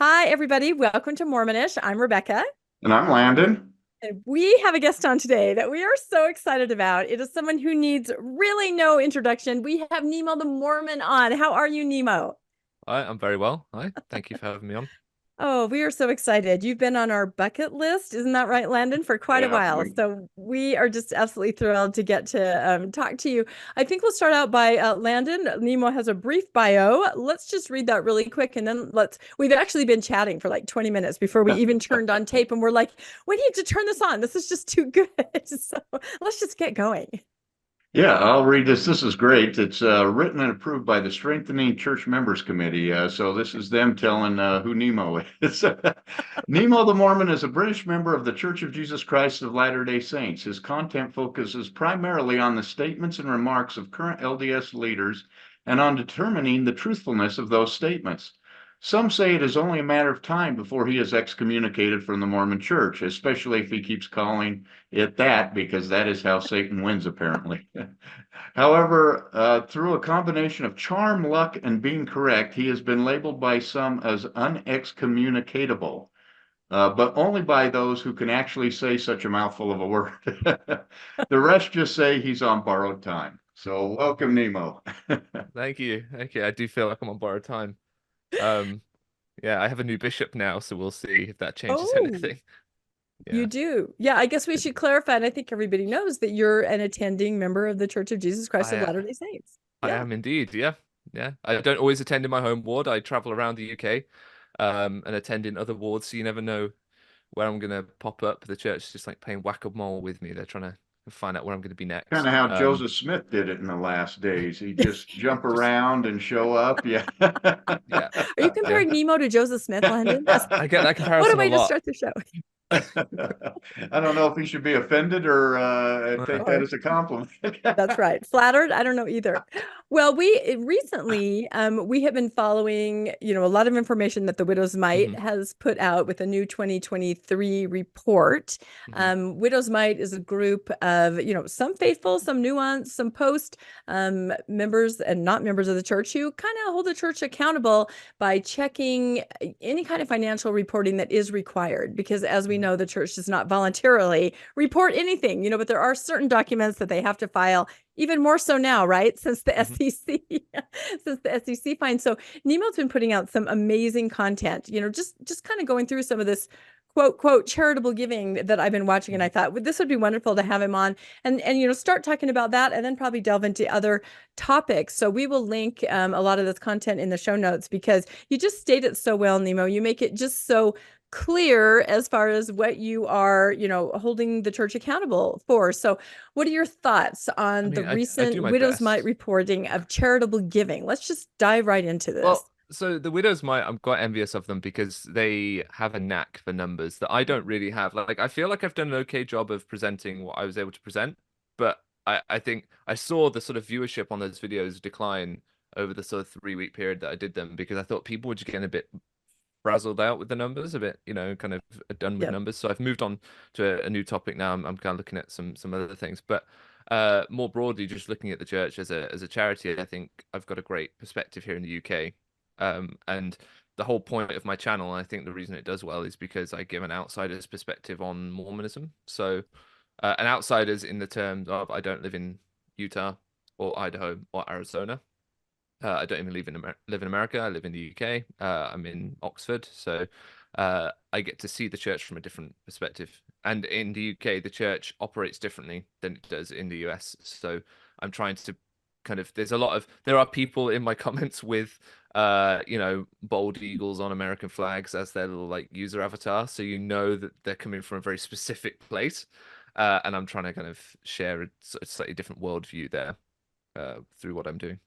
Hi, everybody. Welcome to Mormonish. I'm Rebecca. And I'm Landon. And we have a guest on today that we are so excited about. It is someone who needs really no introduction. We have Nemo the Mormon on. How are you, Nemo? Hi, I'm very well. Hi, thank you for having me on. Oh, we are so excited. You've been on our bucket list, isn't that right, Landon, for quite a while. Yeah, So we are just absolutely thrilled to get to talk to you. I think we'll start out by Landon. Nemo has a brief bio. Let's just read that really quick, and then we've actually been chatting for like 20 minutes before we even turned on tape, and we're like, we need to turn this on. This is just too good. So let's just get going. yeah, I'll read this. This is great. It's written and approved by the Strengthening Church Members Committee. So this is them telling who Nemo is. Nemo the Mormon is a British member of the Church of Jesus Christ of Latter-day Saints. His content focuses primarily on the statements and remarks of current LDS leaders and on determining the truthfulness of those statements. Some say it is only a matter of time before he is excommunicated from the Mormon Church, especially if he keeps calling it that, because that is how Satan wins, apparently. However, through a combination of charm, luck, and being correct, he has been labeled by some as unexcommunicatable, but only by those who can actually say such a mouthful of a word. The rest just say he's on borrowed time. So welcome, Nemo. Thank you. Okay, I do feel like I'm on borrowed time. Yeah, I have a new bishop now, so we'll see if that changes anything. You Yeah. do. Yeah, I guess we should clarify, and I think everybody knows that you're an attending member of the Church of Jesus Christ of I Latter-day Saints. I Yeah. am indeed. Yeah. Yeah. I don't always attend in my home ward. I travel around the UK, and attend in other wards, so you never know where I'm gonna pop up. The church is just like playing whack-a-mole with me. They're trying to find out where I'm gonna be next. Kind of how Joseph Smith did it in the last days. He just jump Just around and show up. Yeah. yeah. Are you comparing Nemo to Joseph Smith, Landon? I get that What a comparison a way to lot. start the show. I don't know if he should be offended or take that Or as a compliment. That's right. Flattered? I don't know either. Well, we recently we have been following, a lot of information that the Widow's Mite Mhm, has put out with a new 2023 report. mhm. Widow's Mite is a group of, some faithful, some nuanced, some post members and not members of the church who kind of hold the church accountable by checking any kind of financial reporting that is required. Because as we know, the church does not voluntarily report anything, but there are certain documents that they have to file, even more so now, right? Since the Mhm. SEC, since the SEC fine. So Nemo's been putting out some amazing content, just kind of going through some of this quote charitable giving that I've been watching, and I thought, well, this would be wonderful to have him on and start talking about that, and then probably delve into other topics. So we will link a lot of this content in the show notes, because you just state it so well, Nemo. You make it just so clear as far as what you are, holding the church accountable for. So what are your thoughts I on the mean, I do recent my Widow's Mite best. reporting of charitable giving? Let's just dive right into this. Well, so the widows might, I'm quite envious of them because they have a knack for numbers that I don't really have. Like, I feel like I've done an okay job of presenting what I was able to present, but I think I saw the sort of viewership on those videos decline over the sort of 3 week period that I did them because I thought people were just getting a bit frazzled out with the numbers, a bit, kind of done with Yep. numbers. So I've moved on to a new topic now. I'm kind of looking at some other things, but more broadly, just looking at the church as a charity, I think I've got a great perspective here in the UK. And the whole point of my channel, and I think the reason it does well is because I give an outsider's perspective on Mormonism. So, an outsider's in the terms of I don't live in Utah or Idaho or Arizona. I don't even live in America. I live in the UK. I'm in Oxford, so I get to see the church from a different perspective. And in the UK, the church operates differently than it does in the US. So I'm trying to there are people in my comments with bald eagles on American flags as their little like user avatar, so you know that they're coming from a very specific place. And I'm trying to kind of share a slightly different worldview there through what I'm doing.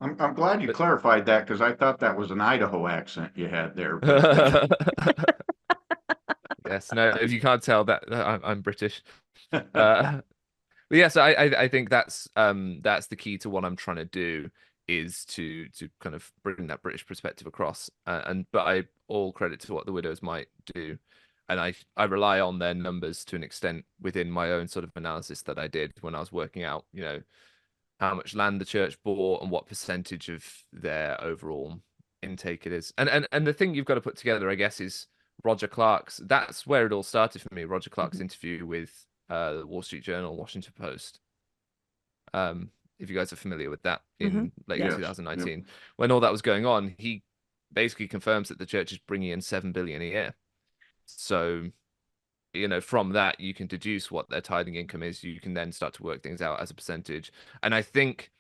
I'm glad you But clarified that because I thought that was an Idaho accent you had there. But yes, no, if you can't tell that I'm British. But yes, I think that's the key to what I'm trying to do is to kind of bring that British perspective across. But I all credit to what the widows might do, and I rely on their numbers to an extent within my own sort of analysis that I did when I was working out, how much land the church bought and what percentage of their overall intake it is. And the thing you've got to put together, I guess, is Roger Clark's. That's where it all started for me. Roger Clark's interview with the Wall Street Journal, Washington Post. If you guys are familiar with that, in late 2019, when all that was going on, he basically confirms that the church is bringing in $7 billion a year. So, from that you can deduce what their tithing income is. You can then start to work things out as a percentage. And I think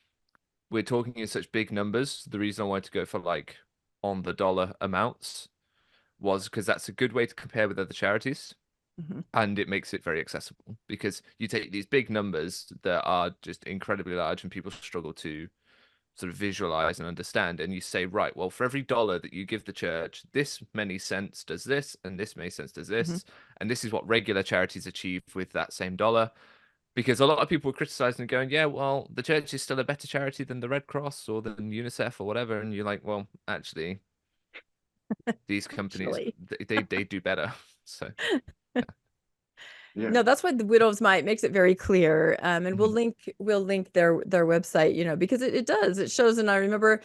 we're talking in such big numbers. The reason I wanted to go for like on the dollar amounts was because that's a good way to compare with other charities. And it makes it very accessible, because you take these big numbers that are just incredibly large and people struggle to sort of visualize and understand, and you say, right, well, for every dollar that you give the church, this many cents does this, and this many cents does this, and this is what regular charities achieve with that same dollar. Because a lot of people were criticizing and going, yeah, well, the church is still a better charity than the Red Cross or than UNICEF or whatever, and you're like, well, actually, these companies they do better. So no, that's why the Widow's Mite makes it very clear. And we'll link their website, because it does. It shows, and I remember,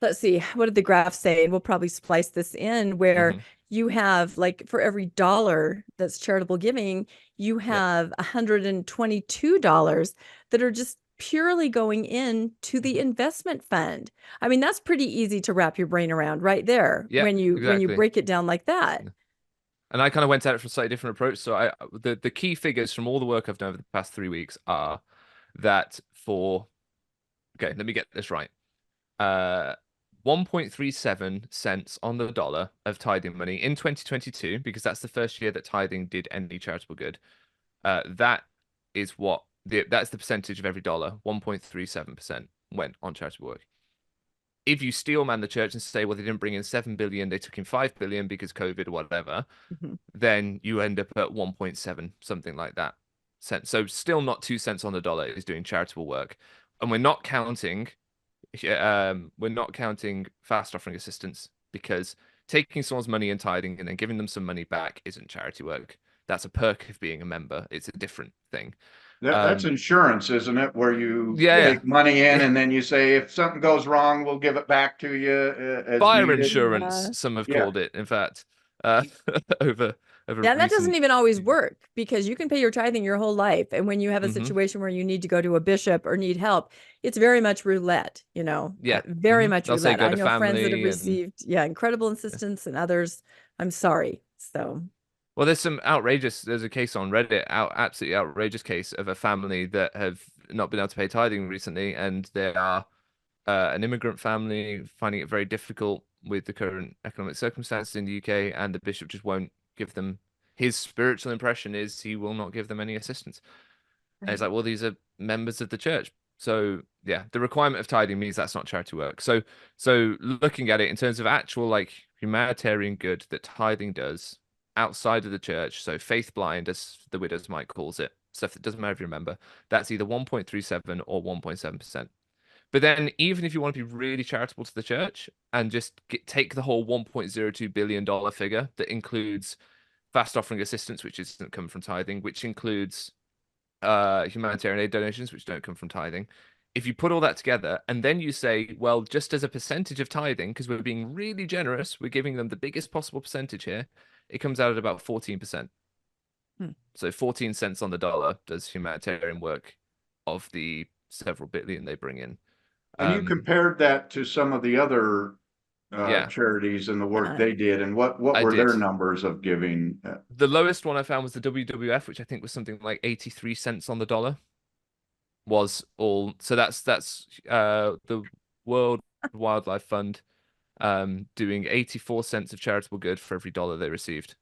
let's see, what did the graph say? And we'll probably splice this in, where you have, like, for every dollar that's charitable giving, you have $122 that are just purely going into the investment fund. I mean, that's pretty easy to wrap your brain around right there when you break it down like that. And I kind of went at it from a slightly different approach. So the key figures from all the work I've done over the past 3 weeks are that let me get this right. 1.37 cents on the dollar of tithing money in 2022, because that's the first year that tithing did any charitable good. That's the percentage of every dollar. 1.37% went on charitable work. If you steel man the church and say, well, they didn't bring in 7 billion, they took in 5 billion because COVID or whatever, then you end up at 1.7, something like that. So still not 2 cents on the dollar is doing charitable work. And we're not counting fast offering assistance, because taking someone's money and tithing and then giving them some money back isn't charity work. That's a perk of being a member. It's a different thing. That's insurance, isn't it? Where you take money in and then you say, if something goes wrong, we'll give it back to you. As Fire needed. insurance, some have called it, in fact, over and that doesn't even always work, because you can pay your tithing your whole life. And when you have a situation where you need to go to a bishop or need help, it's very much roulette, very much roulette. I know friends that have received, incredible assistance, and others, I'm sorry. So. Well, there's a case on Reddit, absolutely outrageous case of a family that have not been able to pay tithing recently, and they are an immigrant family finding it very difficult with the current economic circumstances in the UK, and the bishop just won't give them. His spiritual impression is he will not give them any assistance. And it's like, well, these are members of the church. So yeah, the requirement of tithing means that's not charity work. So looking at it in terms of actual like humanitarian good that tithing does outside of the church, so faith blind, as the Widow's Mite calls it, stuff that doesn't matter if you remember, that's either 1.37 or 1.7%. But then even if you want to be really charitable to the church and just take the whole $1.02 billion figure that includes fast offering assistance, which doesn't come from tithing, which includes humanitarian aid donations, which don't come from tithing. If you put all that together and then you say, well, just as a percentage of tithing, because we're being really generous, we're giving them the biggest possible percentage here, it comes out at about 14%. So 14 cents on the dollar does humanitarian work of the several billion they bring in. And you compared that to some of the other charities and the work they did, and what were their numbers of giving? The lowest one I found was the WWF, which I think was something like 83 cents on the dollar. Was all. So that's the World Wildlife Fund doing 84 cents of charitable good for every dollar they received.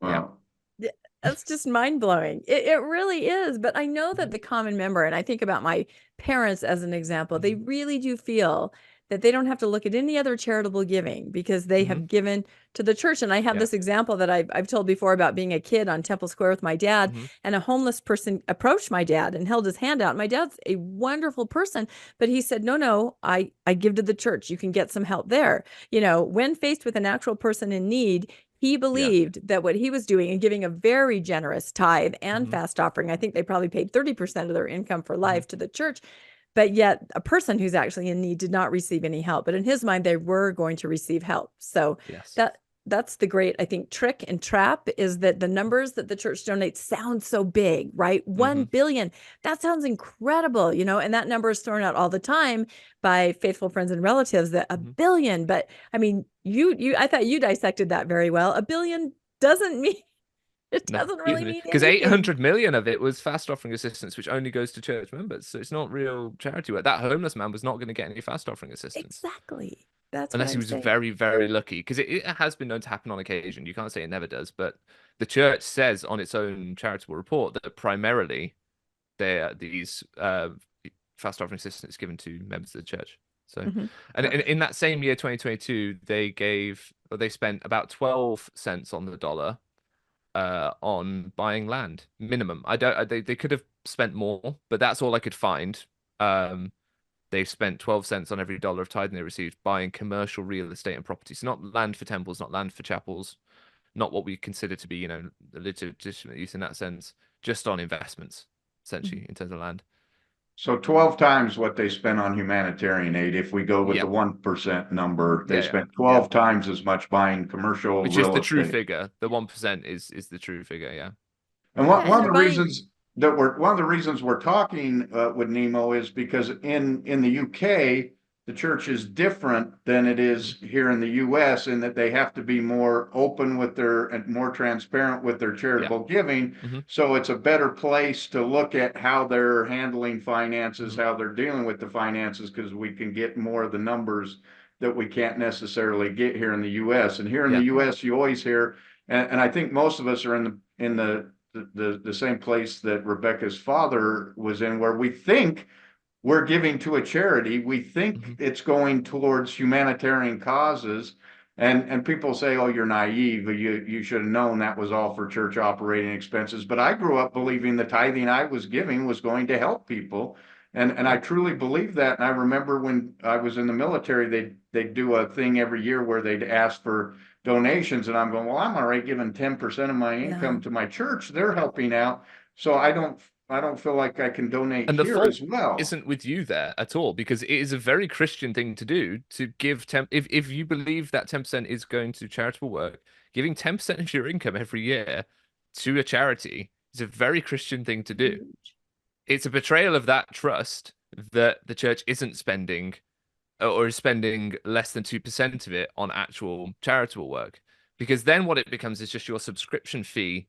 Wow. Yeah. That's just mind-blowing. It really is. But I know that the common member, and I think about my parents as an example, they really do feel that they don't have to look at any other charitable giving because they have given to the church. And I have this example that I've told before about being a kid on Temple Square with my dad, and a homeless person approached my dad and held his hand out. My dad's a wonderful person, but he said, no, I give to the church. You can get some help there. When faced with an actual person in need, he believed that what he was doing and giving a very generous tithe and fast offering, I think they probably paid 30% of their income for life to the church, but yet a person who's actually in need did not receive any help. But in his mind, they were going to receive help. So Yes. that's the great, I think, trick and trap, is that the numbers that the church donates sound so big, right? 1 billion. That sounds incredible, and that number is thrown out all the time by faithful friends and relatives, that a billion. But I mean, I thought you dissected that very well. A billion doesn't mean, it doesn't really mean because anything. 800 million of it was fast offering assistance, which only goes to church members. So it's not real charity work. That homeless man was not going to get any fast offering assistance. Exactly. That's unless what he I'm was saying. very, very lucky, because it has been known to happen on occasion. You can't say it never does, but the church says on its own charitable report that primarily these fast offering assistance given to members of the church. So, and in that same year, 2022, they spent about 12 cents on the dollar on buying land minimum. They could have spent more, but that's all I could find. They spent 12 cents on every dollar of tithing they received buying commercial real estate and property. So not land for temples, not land for chapels, not what we consider to be, legitimate use in that sense, just on investments, essentially, in terms of land. So 12 times what they spent on humanitarian aid. If we go with the 1% number, they spent 12 times as much buying commercial Which real is the true estate. figure. The 1% is the true figure, yeah. And one of the reasons we're talking with Nemo is because in the UK, the church is different than it is here in the US, in that they have to be more open with and more transparent with their charitable giving. So it's a better place to look at how they're handling finances, how they're dealing with the finances, because we can get more of the numbers that we can't necessarily get here in the US. And here in the US, you always hear, and I think most of us are in the same place that Rebecca's father was in, where we think we're giving to a charity. We think it's going towards humanitarian causes. And people say, oh, you're naive. You should have known that was all for church operating expenses. But I grew up believing the tithing I was giving was going to help people. And I truly believe that. And I remember when I was in the military, they'd do a thing every year where they'd ask for donations. And I'm going, well, I'm already giving 10% of my income to my church. They're helping out. So I don't feel like I can donate and the here fault as well. Isn't with you there at all, because it is a very Christian thing to do, to give if you believe that 10% is going to charitable work, giving 10% of your income every year to a charity is a very Christian thing to do. It's a betrayal of that trust that the church isn't spending, or is spending less than 2% of it on actual charitable work, because then what it becomes is just your subscription fee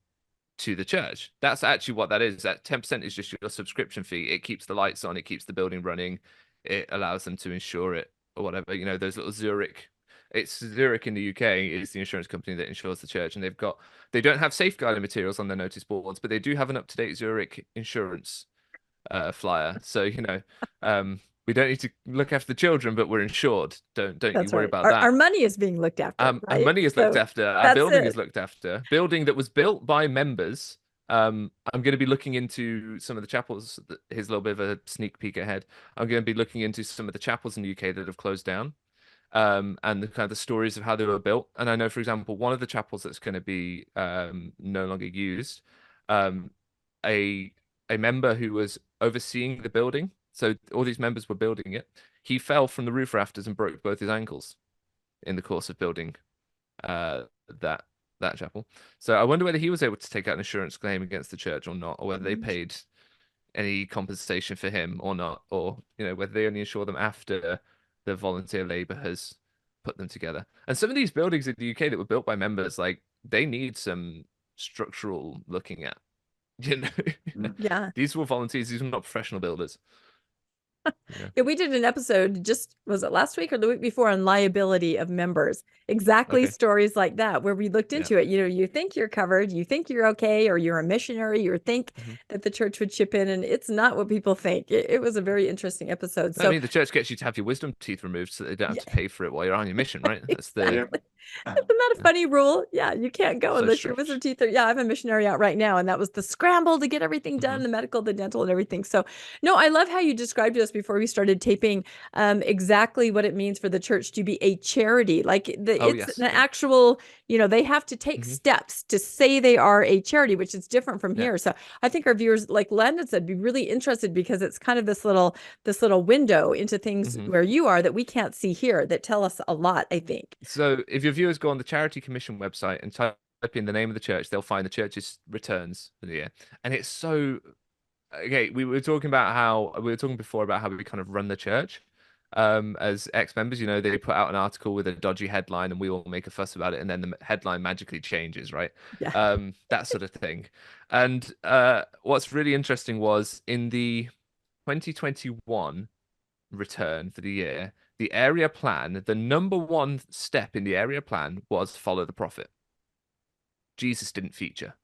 to the church. That's actually what that is. That 10% is just your subscription fee. It keeps the lights on, it keeps the building running, it allows them to insure it or whatever. Those little Zurich. It's Zurich in the UK is the insurance company that insures the church, and they don't have safeguarding materials on their notice boards, but they do have an up-to-date Zurich insurance flyer. So we don't need to look after the children, but we're insured. Don't you worry about that. Our money is being looked after. Our money is looked after. Our building is looked after. Building that was built by members. I'm going to be looking into some of the chapels. Here's a little bit of a sneak peek ahead. I'm going to be looking into some of the chapels in the UK that have closed down, and the kind of the stories of how they were built. And I know, for example, one of the chapels that's going to be no longer used, a member who was overseeing the building. So all these members were building it. He fell from the roof rafters and broke both his ankles in the course of building that chapel. So I wonder whether he was able to take out an insurance claim against the church or not, or whether they paid any compensation for him or not, or whether they only insure them after the volunteer labor has put them together. And some of these buildings in the UK that were built by members, like, they need some structural looking at. These were volunteers. These were not professional builders. Yeah, we did an episode, was it last week or the week before, on liability of members? Exactly. Stories like that, where we looked into it. You think you're covered, you think you're okay, or you're a missionary, you think that the church would chip in, and it's not what people think. It was a very interesting episode. So I mean, the church gets you to have your wisdom teeth removed so they don't have to pay for it while you're on your mission, right? That's exactly. Isn't that a funny rule? Yeah, you can't go So unless your strange. wisdom teeth are. Yeah, I have a missionary out right now, and that was the scramble to get everything done, the medical, the dental, and everything. So, no, I love how you described to us before we started taping exactly what it means for the church to be a charity. Like Oh, it's yes. an Yeah. actual, they have to take steps to say they are a charity, which is different from Yeah. here. So I think our viewers, like Landon said, be really interested because it's kind of this little window into things where you are that we can't see here that tell us a lot, I think. So if your viewers go on the Charity Commission website and type in the name of the church, they'll find the church's returns for the year. And it's so okay. We were talking before about how we kind of run the church as ex-members. They put out an article with a dodgy headline and we all make a fuss about it, and then the headline magically changes, right? Yeah. That sort of thing. And what's really interesting was in the 2021 return for the year, the area plan, the number one step in the area plan was follow the prophet. Jesus didn't feature.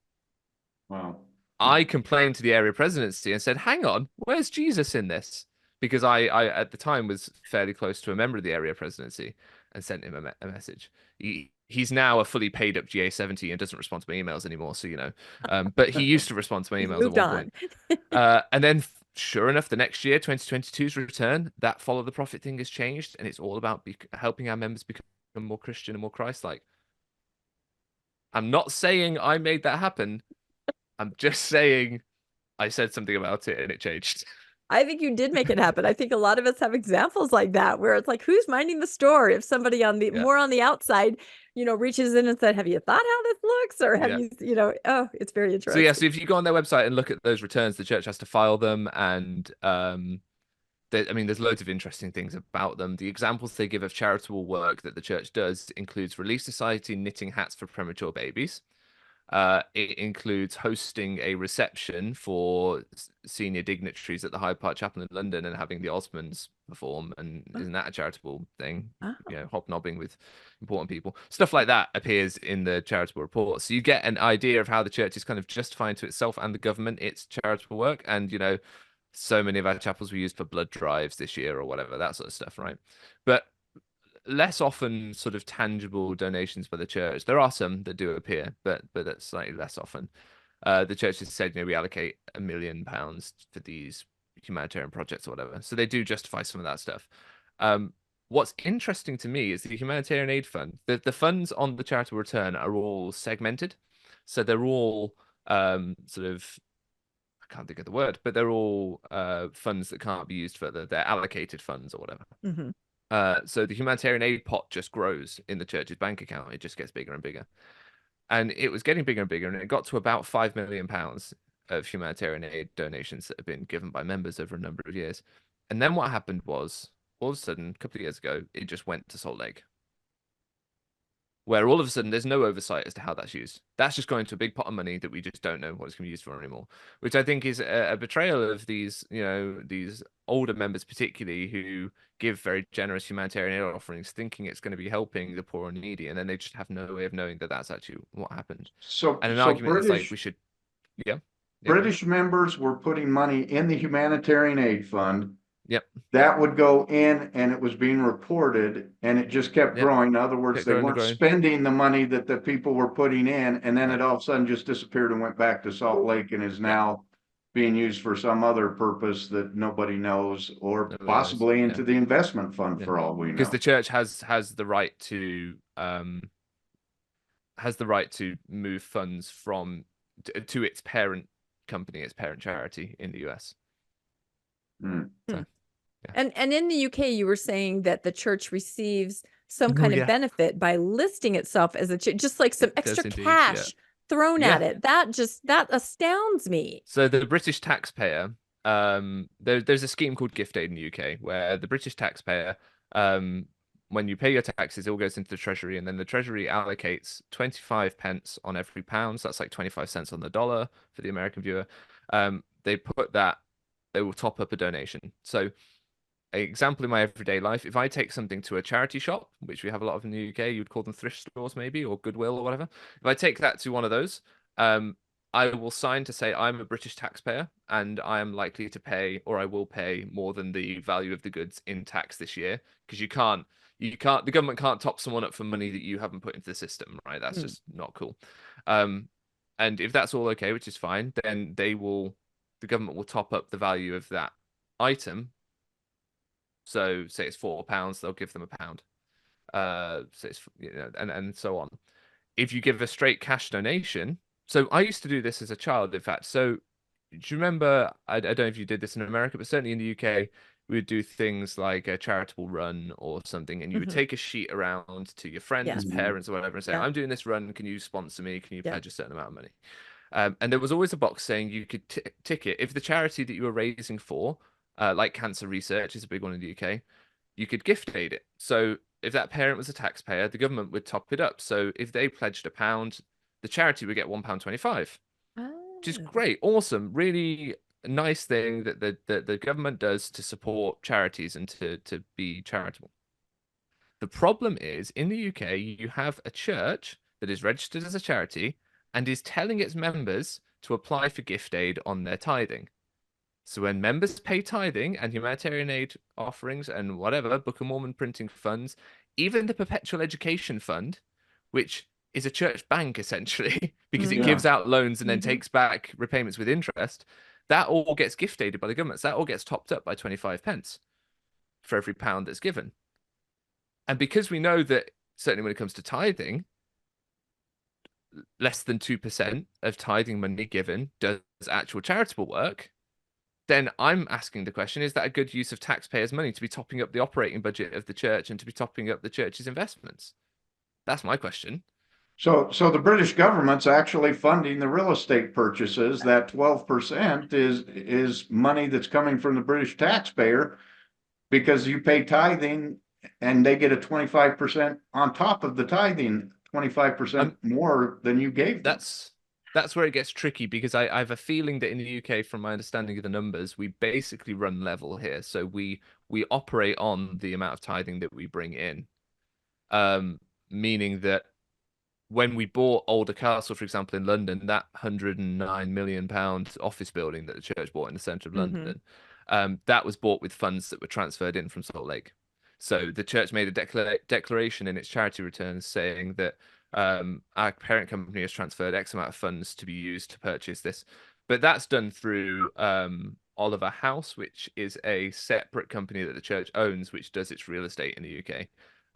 Wow. I complained to the area presidency and said, hang on, where's Jesus in this? Because I at the time was fairly close to a member of the area presidency and sent him a message. He's now a fully paid up GA70 and doesn't respond to my emails anymore. So, but he used to respond to my emails at one point. And then sure enough, the next year, 2022's return, that follow the prophet thing has changed. And it's all about helping our members become more Christian and more Christ-like. I'm not saying I made that happen. I'm just saying I said something about it and it changed. I think you did make it happen. I think a lot of us have examples like that where it's like, who's minding the store? If somebody more on the outside, reaches in and said, have you thought how this looks? Or have you, it's very interesting. So if you go on their website and look at those returns, the church has to file them. And there's loads of interesting things about them. The examples they give of charitable work that the church does includes Relief Society knitting hats for premature babies. It includes hosting a reception for senior dignitaries at the Hyde Park Chapel in London and having the Osmonds perform. And isn't that a charitable thing? Hobnobbing with important people. Stuff like that appears in the charitable report. So you get an idea of how the church is kind of justifying to itself and the government its charitable work. And, so many of our chapels were used for blood drives this year or whatever, that sort of stuff, right? But less often sort of tangible donations by the church. There are some that do appear, but that's slightly less often. The church has said, we allocate £1 million for these humanitarian projects or whatever. So they do justify some of that stuff. What's interesting to me is the humanitarian aid fund. The funds on the charitable return are all segmented. So they're all sort of, I can't think of the word, but they're all funds that can't be used further. They're allocated funds or whatever. So the humanitarian aid pot just grows in the church's bank account. It just gets bigger and bigger. And it was getting bigger and bigger, and it got to about £5 million of humanitarian aid donations that have been given by members over a number of years. And then what happened was, all of a sudden, a couple of years ago, it just went to Salt Lake. Where all of a sudden there's no oversight as to how that's used. That's just going to a big pot of money that we just don't know what it's going to be used for anymore, which I think is a betrayal of these, these older members, particularly who give very generous humanitarian aid offerings, thinking it's going to be helping the poor and needy, and then they just have no way of knowing that that's actually what happened. And an argument is like we should, British members were putting money in the humanitarian aid fund. Yep. That would go in and it was being reported and it just kept growing. In other words, they weren't spending the money that the people were putting in, and then it all of a sudden just disappeared and went back to Salt Lake and is now being used for some other purpose that nobody knows, or possibly into the investment fund for all we know. Because the church has the right to move funds from to its parent company, its parent charity in the US. So, and in the UK, you were saying that the church receives some kind of benefit by listing itself as a church, just like some extra cash thrown at it. That astounds me. So the British taxpayer, there's a scheme called Gift Aid in the UK where the British taxpayer, when you pay your taxes, it all goes into the treasury, and then the treasury allocates 25 pence on every pound. So that's like 25 cents on the dollar for the American viewer. They will top up a donation. So an example in my everyday life, if I take something to a charity shop, which we have a lot of in the UK, you'd call them thrift stores maybe, or Goodwill or whatever. If I take that to one of those, I will sign to say I'm a British taxpayer and I am likely to pay, or I will pay more than the value of the goods in tax this year, because you can't The government can't top someone up for money that you haven't put into the system, right? That's just not cool. And if that's all okay, which is fine, then the government will top up the value of that item. So say it's £4, they'll give them £1. So it's, and so on. If you give a straight cash donation, so I used to do this as a child, in fact. So do you remember? I don't know if you did this in America, but certainly in the UK, we would do things like a charitable run or something, and you would take a sheet around to your friends, parents, or whatever, and say, "I'm doing this run. Can you sponsor me? Can you pledge a certain amount of money?" And there was always a box saying you could tick it if the charity that you were raising for, like cancer research, is a big one in the UK. You could gift aid it. So if that parent was a taxpayer, the government would top it up. So if they pledged £1, the charity would get £1.25, which is great, awesome, really nice thing that the government does to support charities and to be charitable. The problem is, in the UK, you have a church that is registered as a charity and is telling its members to apply for gift aid on their tithing. So when members pay tithing and humanitarian aid offerings and whatever, Book of Mormon printing funds, even the Perpetual Education Fund, which is a church bank essentially, because it gives out loans and then takes back repayments with interest, that all gets gift aided by the government. So that all gets topped up by 25 pence for every pound that's given. And because we know that, certainly when it comes to tithing, less than 2% of tithing money given does actual charitable work, then I'm asking the question, is that a good use of taxpayers' money to be topping up the operating budget of the church and to be topping up the church's investments? That's my question. So the British government's actually funding the real estate purchases. That 12% is money that's coming from the British taxpayer because you pay tithing and they get a 25% on top of the tithing, 25% more than you gave them. That's where it gets tricky, because I have a feeling that in the UK, from my understanding of the numbers, we basically run level here. So we operate on the amount of tithing that we bring in, meaning that when we bought Older Castle, for example, in London, that £109 million office building that the church bought in the centre of London, that was bought with funds that were transferred in from Salt Lake. So the church made a declaration in its charity returns saying that our parent company has transferred X amount of funds to be used to purchase this. But that's done through Oliver House, which is a separate company that the church owns, which does its real estate in the UK.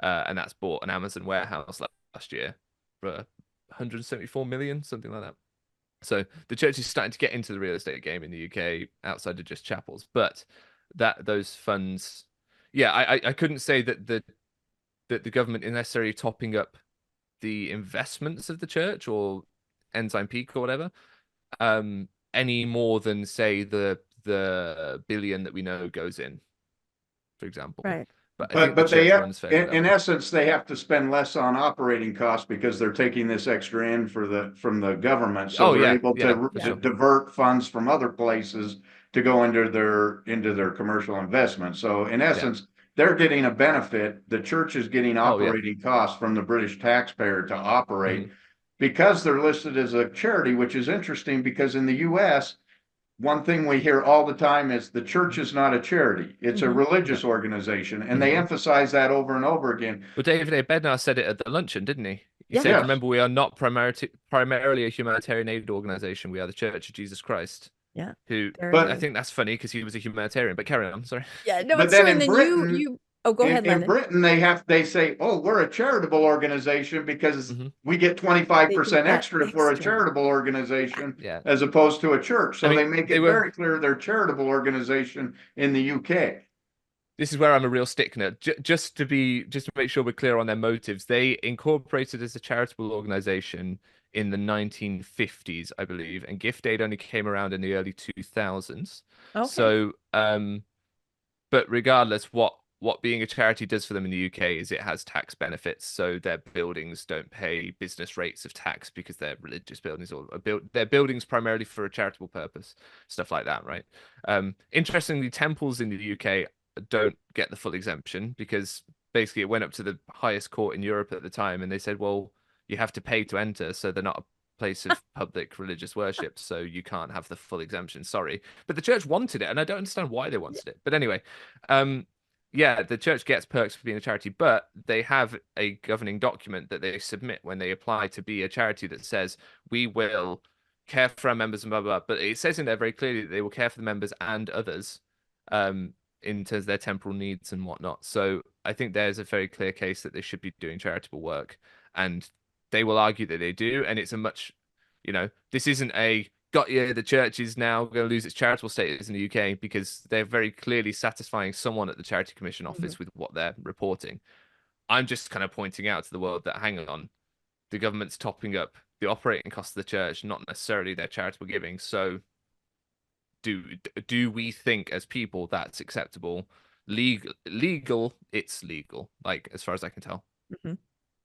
And that's bought an Amazon warehouse last year for 174 million, something like that. So the church is starting to get into the real estate game in the UK outside of just chapels. But those funds, I couldn't say that the government is necessarily topping up the investments of the church or Ensign Peak or whatever, any more than, say, the billion that we know goes in, for example. Right. But I think the church runs fairly in essence, they have to spend less on operating costs because they're taking this extra in from the government. So they're able to divert funds from other places to go into their commercial investment. So in essence, they're getting a benefit. The church is getting operating costs from the British taxpayer to operate because they're listed as a charity, which is interesting because in the US, one thing we hear all the time is the church is not a charity. It's a religious organization. And they emphasize that over and over again. Well, David A. Bednar said it at the luncheon, didn't he? He said, remember, we are not primarily a humanitarian aid organization. We are the Church of Jesus Christ. Yeah. But I think that's funny because he was a humanitarian, but carry on. Sorry. Yeah, no, but then in Britain, go ahead, Landon. In Britain, they say, oh, we're a charitable organization because we get 25% extra if we're a charitable organization as opposed to a church. So they make it very clear they're a charitable organization in the UK. This is where I'm a real stickler. Just to make sure we're clear on their motives, they incorporated as a charitable organization in the 1950s, I believe, and gift aid only came around in the early 2000s. Okay. So, but regardless, what being a charity does for them in the UK is it has tax benefits. So their buildings don't pay business rates of tax because they're religious buildings or they're buildings primarily for a charitable purpose, stuff like that, right? Interestingly, temples in the UK don't get the full exemption because basically it went up to the highest court in Europe at the time and they said, well, you have to pay to enter, so they're not a place of public religious worship, so you can't have the full exemption. Sorry. But the church wanted it, and I don't understand why they wanted it. But anyway, yeah, the church gets perks for being a charity, but they have a governing document that they submit when they apply to be a charity that says we will care for our members and blah blah. But it says in there very clearly that they will care for the members and others, in terms of their temporal needs and whatnot. So I think there's a very clear case that they should be doing charitable work, and they will argue that they do. And it's a much, this isn't a got you, the church is now going to lose its charitable status in the UK, because they're very clearly satisfying someone at the Charity Commission office with what they're reporting. I'm just kind of pointing out to the world that, hang on, the government's topping up the operating costs of the church, not necessarily their charitable giving. So do we think as people that's acceptable? Legal, it's legal, like, as far as I can tell.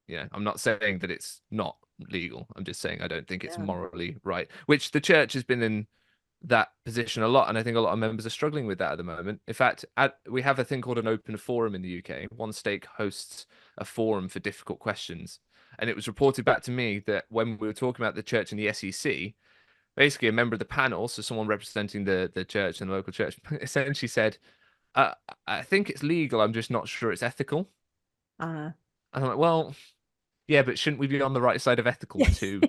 Yeah, I'm not saying that it's not legal. I'm just saying I don't think it's morally right, which the church has been in that position a lot, and I think a lot of members are struggling with that at the moment. In fact, we have a thing called an open forum in the UK. One Stake hosts a forum for difficult questions, and it was reported back to me that when we were talking about the church and the SEC, basically a member of the panel, so someone representing the church and the local church, essentially said, I think it's legal, I'm just not sure it's ethical. And I'm like, well, yeah, but shouldn't we be on the right side of ethical too?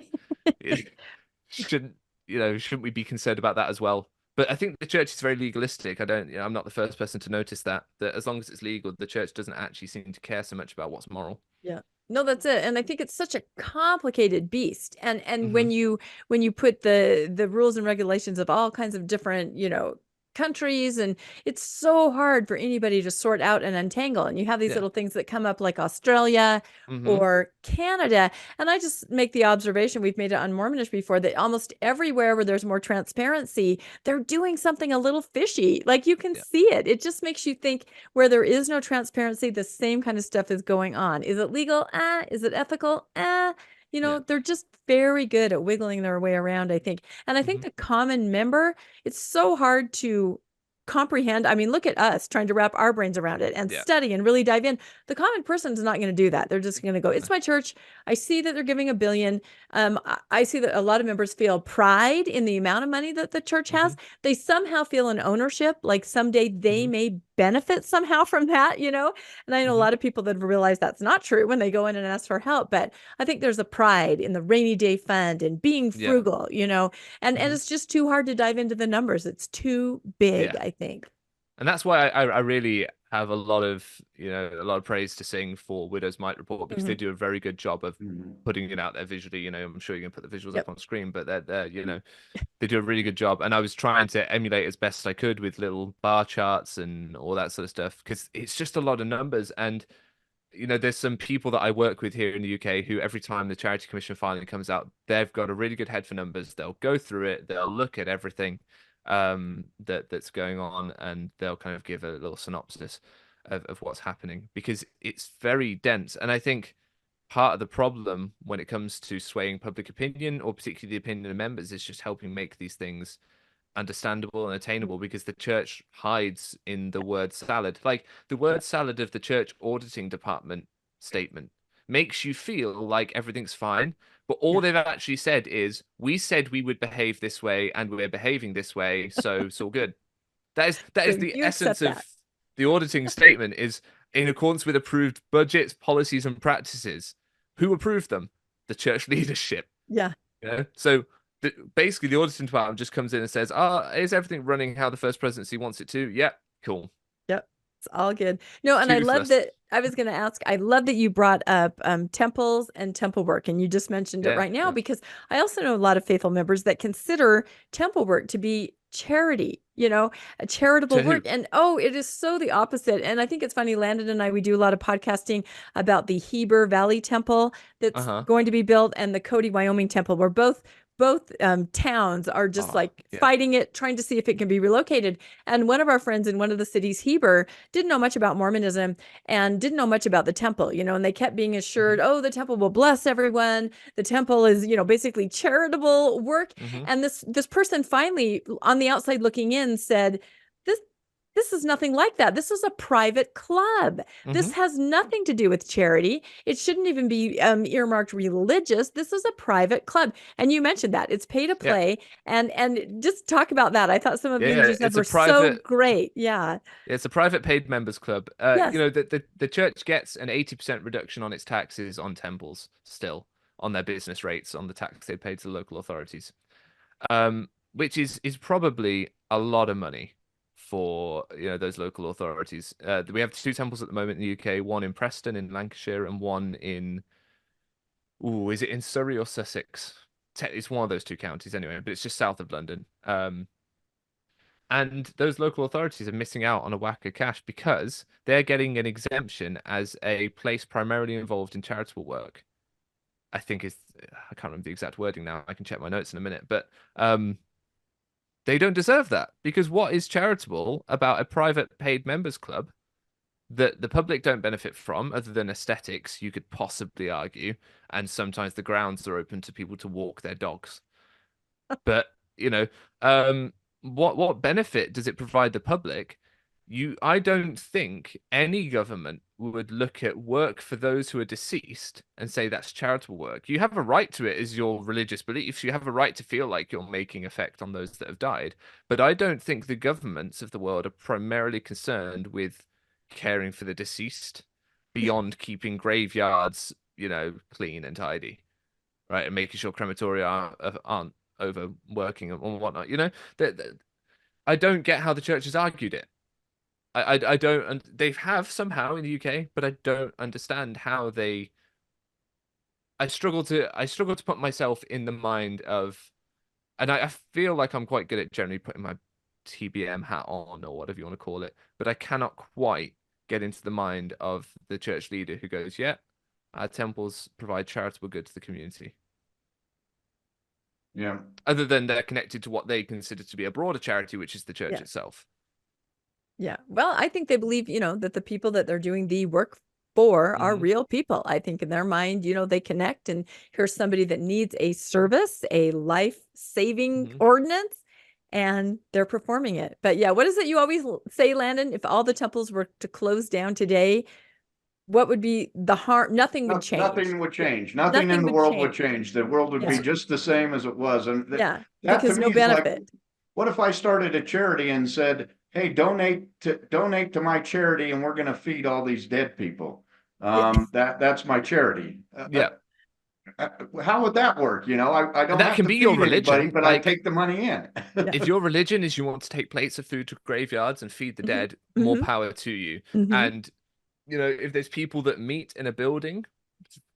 Shouldn't we be concerned about that as well? But I think the church is very legalistic. I'm not the first person to notice that as long as it's legal, the church doesn't actually seem to care so much about what's moral. Yeah. No, that's it. And I think it's such a complicated beast. And when you put the rules and regulations of all kinds of different, countries, and it's so hard for anybody to sort out and untangle. And you have these little things that come up like Australia or Canada. And I just make the observation, we've made it on Mormonish before, that almost everywhere where there's more transparency, they're doing something a little fishy. Like, you can see it. It just makes you think, where there is no transparency, the same kind of stuff is going on. Is it legal? Is it ethical? They're just very good at wiggling their way around, I think. And I think the common member, it's so hard to comprehend. I mean, look at us trying to wrap our brains around it and study and really dive in. The common person is not going to do that. They're just going to go, it's my church. I see that they're giving $1 billion. I see that a lot of members feel pride in the amount of money that the church has. They somehow feel an ownership, like someday they may benefit somehow from that, And I know a lot of people that have realized that's not true when they go in and ask for help. But I think there's a pride in the rainy day fund and being frugal, and it's just too hard to dive into the numbers. It's too big, I think. And that's why I really have a lot of praise to sing for Widows Might Report, because they do a very good job of putting it out there visually. I'm sure you can put the visuals up on screen, but they're they do a really good job. And I was trying to emulate as best I could with little bar charts and all that sort of stuff, because it's just a lot of numbers. And there's some people that I work with here in the UK who, every time the Charity Commission filing comes out, they've got a really good head for numbers. They'll go through it, they'll look at everything that's going on, and they'll kind of give a little synopsis of what's happening, because it's very dense. And I think part of the problem when it comes to swaying public opinion, or particularly the opinion of members, is just helping make these things understandable and attainable, because the church hides in the word salad. Like, the word salad of the church auditing department statement makes you feel like everything's fine, but all they've actually said is, we said we would behave this way and we're behaving this way, so it's all good. That is the essence of the auditing statement, is in accordance with approved budgets, policies and practices. Who approved them? The church leadership. So basically the auditing department just comes in and says, is everything running how the first presidency wants it to? Yeah, cool. It's all good. No, and I love that. I was going to ask, I love that you brought up temples and temple work, and you just mentioned it right now, because I also know a lot of faithful members that consider temple work to be charity, a charitable work. And it is so the opposite. And I think it's funny, Landon and I, we do a lot of podcasting about the Heber Valley Temple that's going to be built, and the Cody, Wyoming Temple, where both towns are just fighting it, trying to see if it can be relocated. And one of our friends in one of the cities, Heber, didn't know much about Mormonism and didn't know much about the temple, and they kept being assured, the temple will bless everyone. The temple is, basically charitable work. And this person finally, on the outside looking in, said, This is nothing like that. This is a private club. This has nothing to do with charity. It shouldn't even be earmarked religious. This is a private club. And you mentioned that it's pay to play. And just talk about that. I thought some of the things you said were so great. Yeah. It's a private paid members club. Yes. You know, the church gets an 80% reduction on its taxes on temples still, on their business rates, on the tax they pay to the local authorities, which is probably a lot of money for, you know, those local authorities. We have 2 temples at the moment in the UK, one in Preston in Lancashire and one in, is it in Surrey or Sussex? It's one of those 2 counties anyway, but it's just south of London. And those local authorities are missing out on a whack of cash because they're getting an exemption as a place primarily involved in charitable work. I think I can't remember the exact wording now. I can check my notes in a minute, but they don't deserve that, because what is charitable about a private paid members club that the public don't benefit from, other than aesthetics, you could possibly argue, and sometimes the grounds are open to people to walk their dogs. But, you know, what benefit does it provide the public? I don't think any government would look at work for those who are deceased and say that's charitable work. You have a right to it as your religious beliefs. You have a right to feel like you're making effect on those that have died. But I don't think the governments of the world are primarily concerned with caring for the deceased beyond keeping graveyards, you know, clean and tidy, right? And making sure crematoria aren't overworking and whatnot. You know, I don't get how the church has argued it. I don't, and they have somehow in the UK, but I don't understand how they. I struggle to put myself in the mind of, and I feel like I'm quite good at generally putting my TBM hat on, or whatever you want to call it, but I cannot quite get into the mind of the church leader who goes, "Yeah, our temples provide charitable good to the community." Yeah. Other than they're connected to what they consider to be a broader charity, which is the church itself. Yeah. Well, I think they believe, you know, that the people that they're doing the work for are real people. I think in their mind, you know, they connect, and here's somebody that needs a service, a life-saving ordinance, and they're performing it. But yeah, what is it you always say, Landon? If all the temples were to close down today, what would be the harm? Nothing would change. Nothing would change. Nothing in the world would change. The world would be just the same as it was. And that because to no me is like, benefit. what if I started a charity and said, "Hey, donate to my charity, and we're going to feed all these dead people." That's my charity. How would that work? You know, I don't have to feed your religion, anybody, but like, I take the money in. If your religion is you want to take plates of food to graveyards and feed the dead, more power to you. And you know, if there's people that meet in a building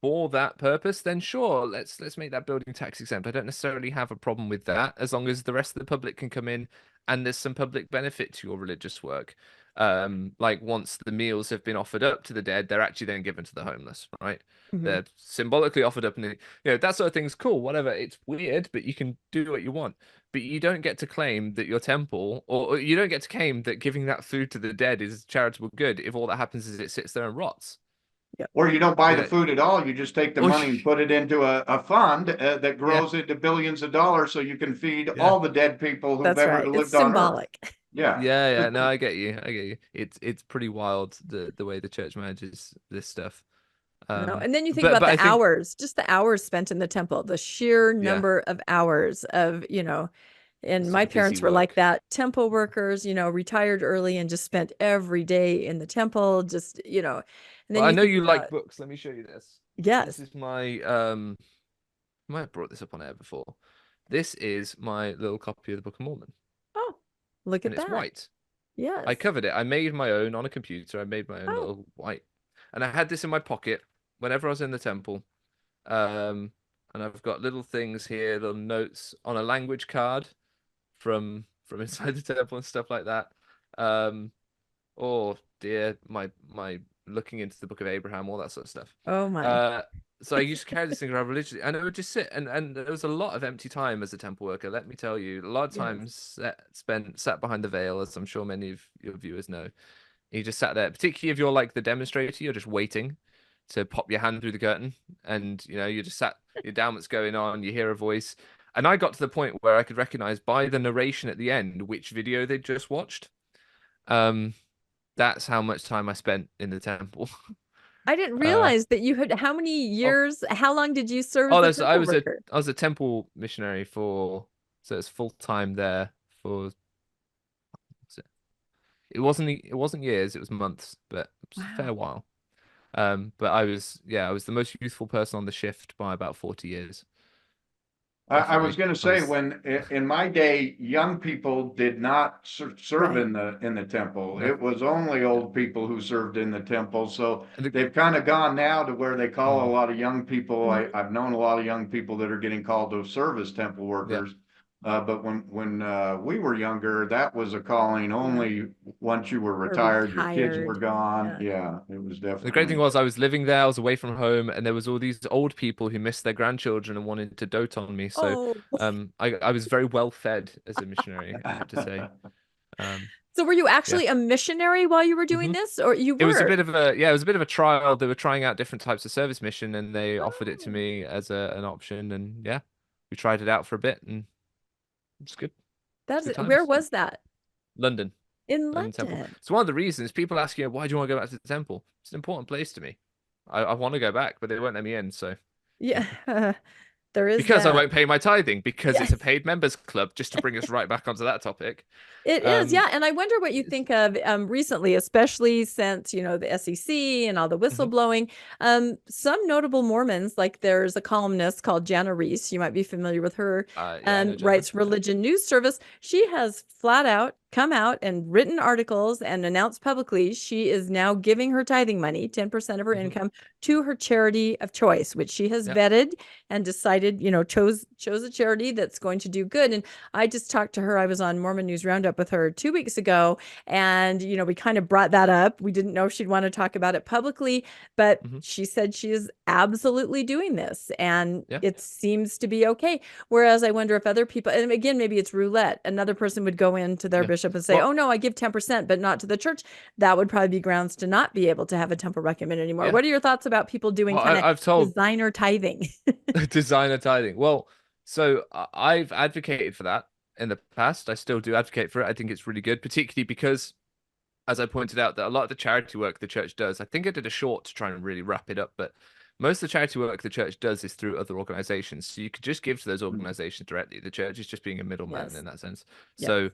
for that purpose, then sure, let's make that building tax exempt. I don't necessarily have a problem with that, as long as the rest of the public can come in and there's some public benefit to your religious work. Like once the meals have been offered up to the dead, they're actually then given to the homeless, right? They're symbolically offered up, and you know, that sort of thing's cool. Whatever, it's weird, but you can do what you want. But you don't get to claim that your temple, or you don't get to claim that giving that food to the dead is charitable good if all that happens is it sits there and rots. Or you don't buy the food at all. You just take the money and put it into a fund that grows into billions of dollars, so you can feed all the dead people who've ever lived on Earth. Yeah. No, I get you. It's pretty wild the way the church manages this stuff. And then you think about the hours, just the hours spent in the temple, the sheer number of hours of, you know, and my parents were like that, temple workers, you know, retired early and just spent every day in the temple, just, you know. And then I know you like books. Let me show you this. Yes. This is my, I might have brought this up on air before. This is my little copy of the Book of Mormon. Oh, look at that. It's white. Yes. I covered it. I made my own on a computer. I made my own little white. And I had this in my pocket whenever I was in the temple. And I've got little things here, little notes on a language card from inside the temple and stuff like that. Oh dear, my looking into the Book of Abraham, all that sort of stuff. Oh my. So I used to carry this thing around religiously, and I would just sit, and there was a lot of empty time as a temple worker, let me tell you. A lot of times sat behind the veil, as I'm sure many of your viewers know. You just sat there, particularly if you're like the demonstrator, you're just waiting to pop your hand through the curtain, and you know, you just sat, you're down what's going on, you hear a voice. And I got to the point where I could recognize by the narration at the end which video they'd just watched. That's how much time I spent in the temple. I didn't Uh, realize that you had how many oh, years, how long did you serve as oh, a there's temple worker? I was a temple missionary so it's full time there for it wasn't years, it was months, but it was a fair Wow. while. But I was the most youthful person on the shift by about 40 years. I was Definitely. going to I say was when in my day, young people did not serve Right. in the temple. no, It was only yeah. old people who served in the temple. So And the, they've kind of gone now to where they call a mm, lot of young people. Mhm. I've known a lot of young people that are getting called to serve as temple yeah. workers. But when we were younger, that was a calling Yeah. only once you were Or retired, your kids were retired. gone. Yeah. Yeah, it was The great thing definitely. was I was living there, I was away from home, and there was all these old people who missed their grandchildren and wanted to dote on me. So Oh, I was very well fed as a missionary, I have to say. Um, so were you yeah. actually a missionary while you were doing hmm this, or you It was a were? bit of a yeah, it was a bit of a trial. They were trying out different types of service mission, and they offered it to Oh, me as an option. And yeah, we tried it out for a bit, and it's good. It's that's good where times. was that? London, In London Temple. London. It's one of the reasons people ask you, why do you want to go back to the temple? It's an important place to me. I want to go back, but they won't let me in. So Yeah, there is because I that. won't pay my tithing, because it's a Yes. paid members club. Just to bring us right back onto that topic. It is, Um, yeah. And I wonder what you it's, think of recently, especially since, the SEC and all the mhm. whistleblowing. Some notable Mormons, like there's a columnist called Jana Reese, you might be familiar with her, Yeah, I know Jenna. writes Religion News Service. She has flat out come out and written articles and announced publicly she is now giving her tithing money, 10% of her hmm income, to her charity of choice, which she has Yeah. vetted and decided, chose a charity that's going to do good. And I just talked to her. I was on Mormon News Roundup with her 2 weeks ago. And, we kind of brought that up. We didn't know if she'd want to talk about it publicly, but hmm she said she is absolutely doing this and Yeah. it seems to be okay. Whereas I wonder if other people, and again, maybe it's roulette, another person would go into their Yeah. bishop and say, oh Well, no, I give 10%, but not to the church. That would probably be grounds to not be able to have a temple recommend anymore. yeah. What are your thoughts about people doing Well, kind of I've told designer tithing? designer tithing. Well, so I've advocated for that in the past. I still do advocate for it. I think it's really good, particularly because, as I pointed out, that a lot of the charity work the church does, I think I did a short to try and really wrap it up, but most of the charity work the church does is through other organizations. So you could just give to those organizations directly. The church is just being a middleman Yes. in that sense. Yep. So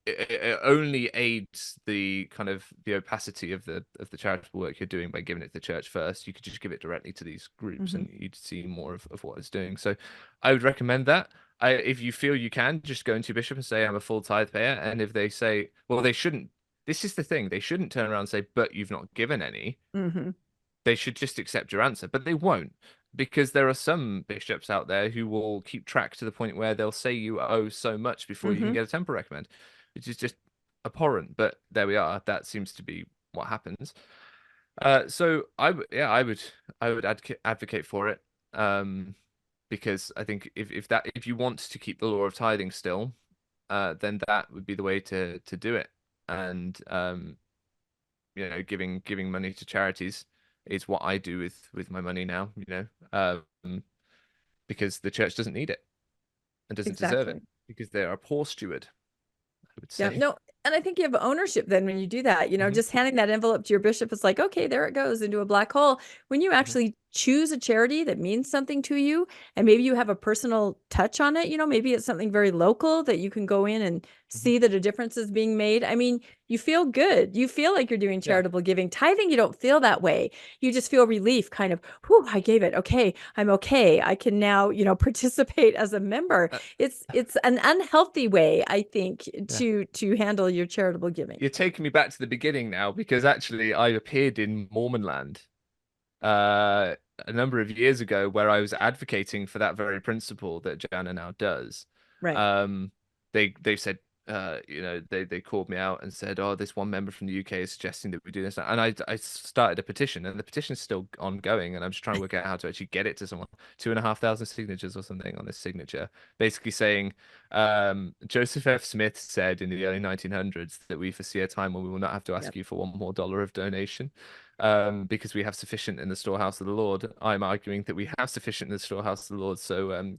it only aids the kind of the opacity of the charitable work you're doing by giving it to the church first. You could just give it directly to these groups Mm-hmm. and you'd see more of what it's doing. So I would recommend that. If you feel you can, just go into your bishop and say, I'm a full tithe payer. And if they say, well, they shouldn't, this is the thing, they shouldn't turn around and say, but you've not given any. Mm-hmm. They should just accept your answer, but they won't, because there are some bishops out there who will keep track to the point where they'll say you owe so much before you can Mm-hmm. get a temple recommend, which is just abhorrent. But there we are. That seems to be what happens. So yeah, I would advocate for it. Because I think if you want to keep the law of tithing still, then that would be the way to do it. And giving money to charities is what I do with my money now, because the church doesn't need it and doesn't deserve it Exactly. because they are a poor steward, I would Yeah, say. no, and I think you have ownership then when you do that, hmm just handing that envelope to your bishop, it's like, okay, there it goes into a black hole. When you hmm actually choose a charity that means something to you, and maybe you have a personal touch on it, maybe it's something very local that you can go in and hmm see that a difference is being made. I mean, you feel good. You feel like you're doing Yeah. charitable giving. Tithing, you don't feel that way. You just feel relief, kind of, whew, I gave it. Okay, I'm okay. I can now, participate as a member. Uh, It's an unhealthy way, I think, yeah. to handle your charitable giving. You're taking me back to the beginning now, because actually I appeared in Mormon Land uh, a number of years ago, where I was advocating for that very principle that Jana now does. Right. Um, they said, they called me out and said, oh, this one member from the UK is suggesting that we do this, and I started a petition, and the petition is still ongoing, and I'm just trying to work out how to actually get it to someone. 2,500 signatures or something on this signature, basically saying, Joseph F. Smith said in the early 1900s that we foresee a time when we will not have to ask Yep. you for one more dollar of donation, because we have sufficient in the storehouse of the Lord. I'm arguing that we have sufficient in the storehouse of the Lord. So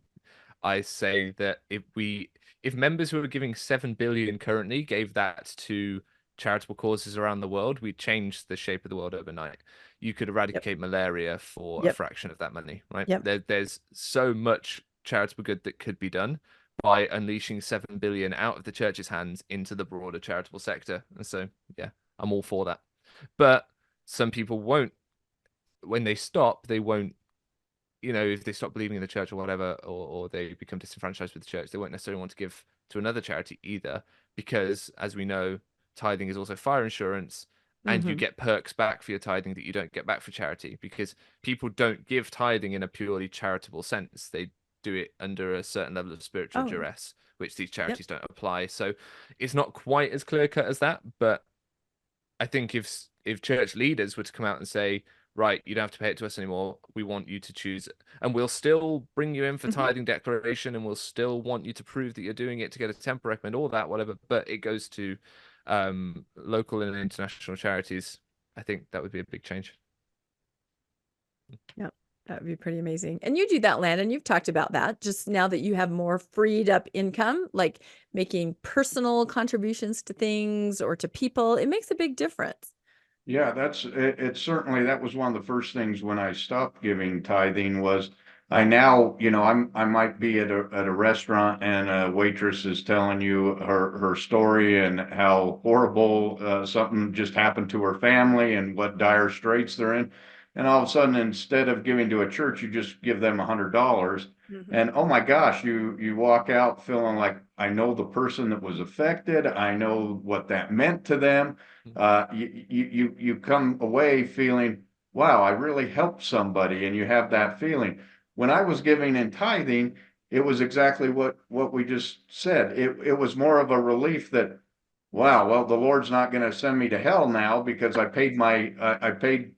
I say that if members who are giving 7 billion currently gave that to charitable causes around the world, we'd change the shape of the world overnight. You could eradicate malaria for a Yep. fraction of that money, right? Yep. There's so much charitable good that could be done by unleashing 7 billion out of the church's hands into the broader charitable sector. And so, yeah, I'm all for that. But some people won't, when they stop, they won't, if they stop believing in the church or whatever, or they become disenfranchised with the church, they won't necessarily want to give to another charity either, because as we know, tithing is also fire insurance, and you get perks back for your tithing that you don't get back for charity, because people don't give tithing in a purely charitable sense. They do it under a certain level of spiritual duress, which these charities don't apply. So it's not quite as clear cut as that, but I think if church leaders were to come out and say, right, you don't have to pay it to us anymore, we want you to choose, and we'll still bring you in for tithing declaration, and we'll still want you to prove that you're doing it to get a temper recommend, all that, whatever, but it goes to local and international charities, I think that would be a big change. Yeah, that would be pretty amazing. And you do that, Landon. You've talked about that just now that you have more freed up income, like making personal contributions to things or to people. It makes a big difference. Yeah, it's certainly, that was one of the first things when I stopped giving tithing was I now, I might be at a restaurant and a waitress is telling you her story and how horrible something just happened to her family and what dire straits they're in. And all of a sudden, instead of giving to a church, you just give them $100. And oh my gosh, you walk out feeling like, I know the person that was affected. I know what that meant to them. You come away feeling, wow, I really helped somebody, and you have that feeling. When I was giving in tithing, it was exactly what we just said. It was more of a relief that, wow, well, the Lord's not going to send me to hell now because I paid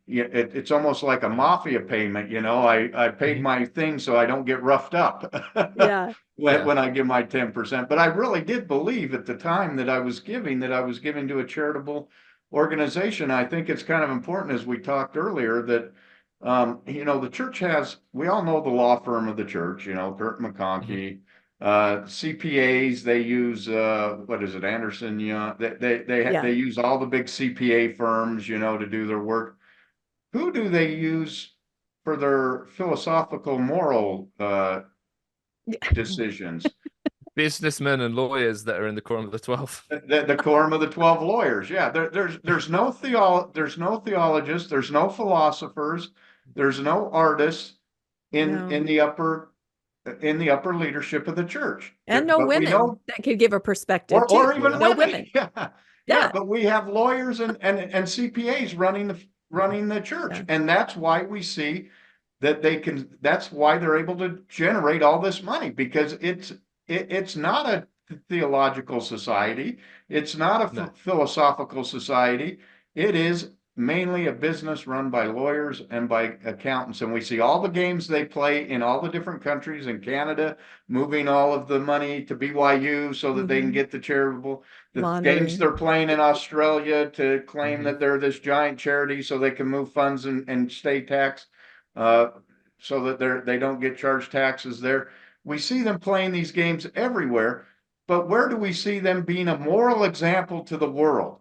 it's almost like a mafia payment, I paid my thing so I don't get roughed up. Yeah. When I give my 10%. But I really did believe at the time that I was giving to a charitable organization. I think it's kind of important, as we talked earlier, that the church we all know the law firm of the church, Kurt McConkie, CPAs, they use, what is it, Anderson, they use all the big CPA firms, to do their work. Who do they use for their philosophical, moral decisions? Businessmen and lawyers that are in the quorum of the 12. The quorum of the 12 lawyers. Yeah, there's no theologists, there's no philosophers, there's no artists in the upper leadership of the church, and no women that could give a perspective or even no women. Yeah, but we have lawyers and CPAs running the church, and that's why we see that that's why they're able to generate all this money, because it's not a theological society. It's not a philosophical society. It is mainly a business run by lawyers and by accountants. And we see all the games they play in all the different countries. In Canada, moving all of the money to BYU so that they can get the charitable. The games they're playing in Australia to claim that they're this giant charity so they can move funds and stay taxed, so that they don't get charged taxes there. We see them playing these games everywhere, but where do we see them being a moral example to the world?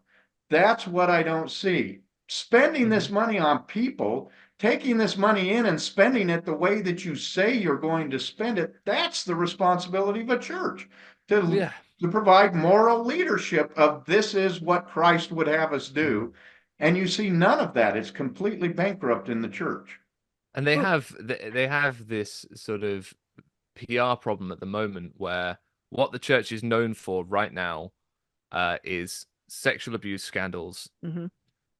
That's what I don't see. Spending this money on people, taking this money in and spending it the way that you say you're going to spend it, that's the responsibility of a church, to provide moral leadership of this is what Christ would have us do. And you see none of that. It's completely bankrupt in the church. And they have this sort of PR problem at the moment where what the church is known for right now is sexual abuse scandals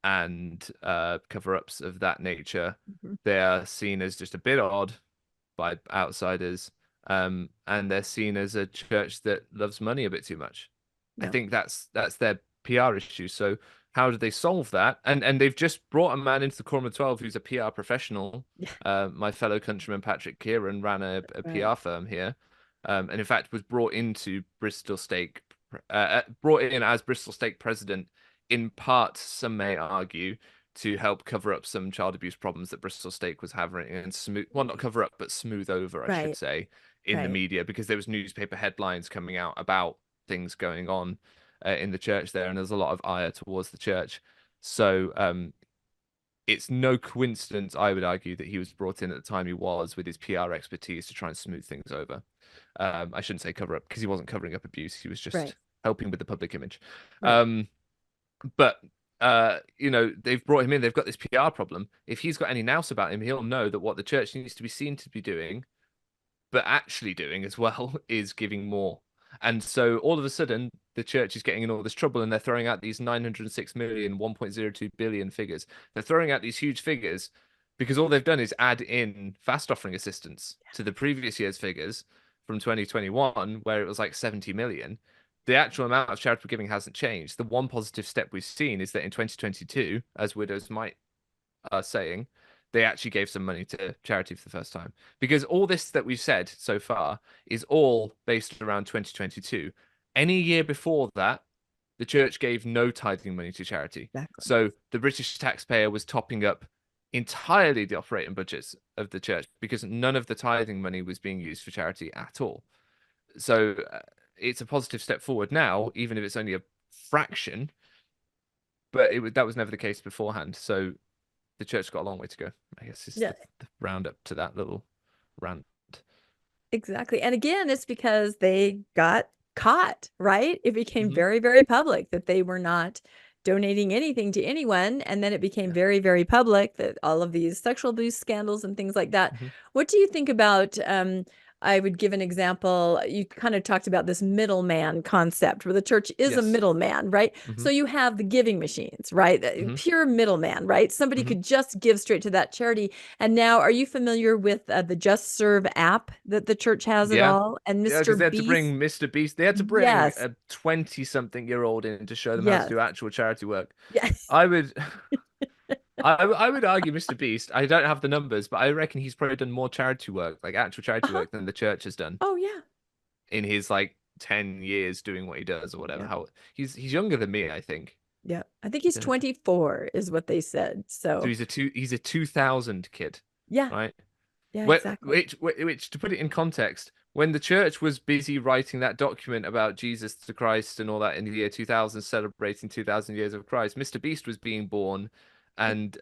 and cover-ups of that nature. They are seen as just a bit odd by outsiders, and they're seen as a church that loves money a bit too much. I think that's their PR issue. So how do they solve that? And they've just brought a man into the Quorum of 12 who's a PR professional. My fellow countryman Patrick Kieran ran a PR firm here, and in fact was brought in as Bristol Stake president, in part, some may argue, to help cover up some child abuse problems that Bristol Stake was having, and not cover up, but smooth over, I should say, in the Right. media because there was newspaper headlines coming out about things going on in the church there, and there's a lot of ire towards the church. So it's no coincidence, I would argue, that he was brought in at the time he was with his PR expertise to try and smooth things over. I shouldn't say cover up, because he wasn't covering up abuse. He was just Right. helping with the public image. Right. But you know, they've brought him in. They've got this PR problem. If he's got any nous about him, he'll know that what the church needs to be seen to be doing, but actually doing as well, is giving more. And so all of a sudden, the church is getting in all this trouble, and they're throwing out these 906 million, 1.02 billion figures. They're throwing out these huge figures because all they've done is add in fast offering assistance to the previous year's figures from 2021, where it was like 70 million. The actual amount of charitable giving hasn't changed. The one positive step we've seen is that in 2022, as Widows Might are saying, they actually gave some money to charity for the first time. Because all this that we've said so far is all based around 2022. Any year before that, the church gave no tithing money to charity. Exactly. So the British taxpayer was topping up entirely the operating budgets of the church because none of the tithing money was being used for charity at all. So it's a positive step forward now, even if it's only a fraction. But that was never the case beforehand. So the church's got a long way to go, I guess, is the roundup to that little rant. Exactly. And again, it's because they got caught, right? It became Mhm. very, very public that they were not donating anything to anyone. And then it became very, very public that all of these sexual abuse scandals and things like that. Mhm. What do you think about, I would give an example. You kind of talked about this middleman concept where the church is a Yes. middleman, right? Mhm. So you have the giving machines, right? Mhm. Pure middleman, right? Somebody Mhm. could just give straight to that charity. And now, are you familiar with the Just Serve app that the church has at Yeah. all? And Yeah, because Mr. they had to Beast, bring Mr. Beast. They had to bring yes, a 20-something-year-old in to show them how to yes, do actual charity work. yes. I would, I would argue Mr. Beast. I don't have the numbers, but I reckon he's probably done more charity work, like actual charity Uh-huh. work, than the church has done Oh, yeah. in his like 10 years doing what he does or whatever. Yeah. How he's younger than me, I think. Yeah. I think he's Yeah. 24 is what they said. So So he's a 2000 kid, yeah, right? yeah, exactly. Which to put it in context, when the church was busy writing that document about Jesus to Christ and all that in the year 2000, celebrating 2000 years of Christ, Mr. Beast was being born, and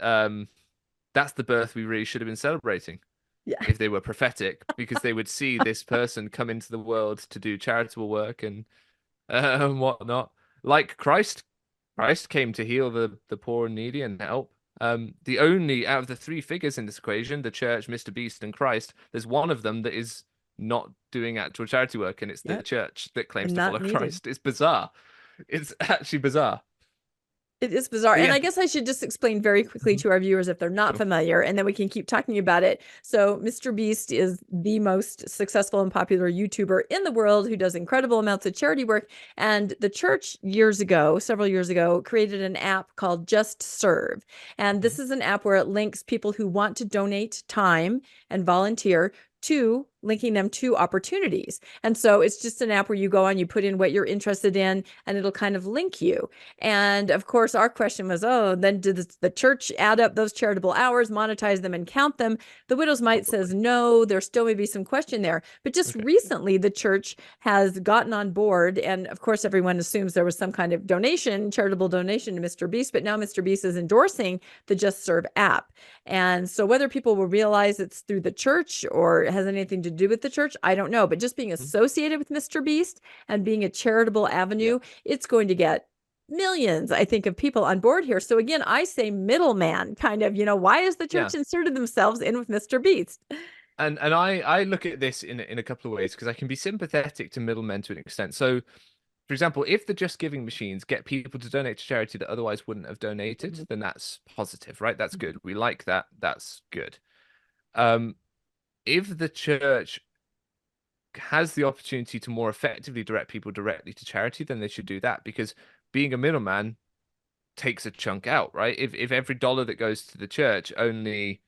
that's the birth we really should have been celebrating Yeah. if they were prophetic, because they would see this person come into the world to do charitable work and whatnot, like Christ. Christ came to heal the poor and needy and help. The only out of the three figures in this equation, the church, Mr. Beast, and Christ, there's one of them that is not doing actual charity work, and it's the Yep. church that claims And to not follow needed. Christ. It's bizarre. It's actually bizarre. It is bizarre. But And yeah. I guess I should just explain very quickly to our viewers if they're not Sure. familiar, and then we can keep talking about it. So Mr. Beast is the most successful and popular YouTuber in the world who does incredible amounts of charity work. And the church several years ago, created an app called Just Serve. And this is an app where it links people who want to donate time and volunteer to linking them to opportunities. And so it's just an app where you go on, you put in what you're interested in, and it'll kind of link you. And of course, our question was, then did the church add up those charitable hours, monetize them, and count them? The Widow's Mite says no, there still may be some question there. But just recently, the church has gotten on board. And of course, everyone assumes there was some kind of charitable donation to Mr. Beast. But now Mr. Beast is endorsing the Just Serve app. And so whether people will realize it's through the church or it has anything to do with the church, I don't know. But just being associated with Mr. Beast and being a charitable avenue, it's going to get millions, I think, of people on board here. So again, I say middleman kind of, why has the church inserted themselves in with Mr. Beast? And I look at this in a couple of ways, because I can be sympathetic to middlemen to an extent. So, for example, if the Just Giving machines get people to donate to charity that otherwise wouldn't have donated, then that's positive, right? That's good. We like that. That's good. If the church has the opportunity to more effectively direct people directly to charity, then they should do that, because being a middleman takes a chunk out, right? If every dollar that goes to the church only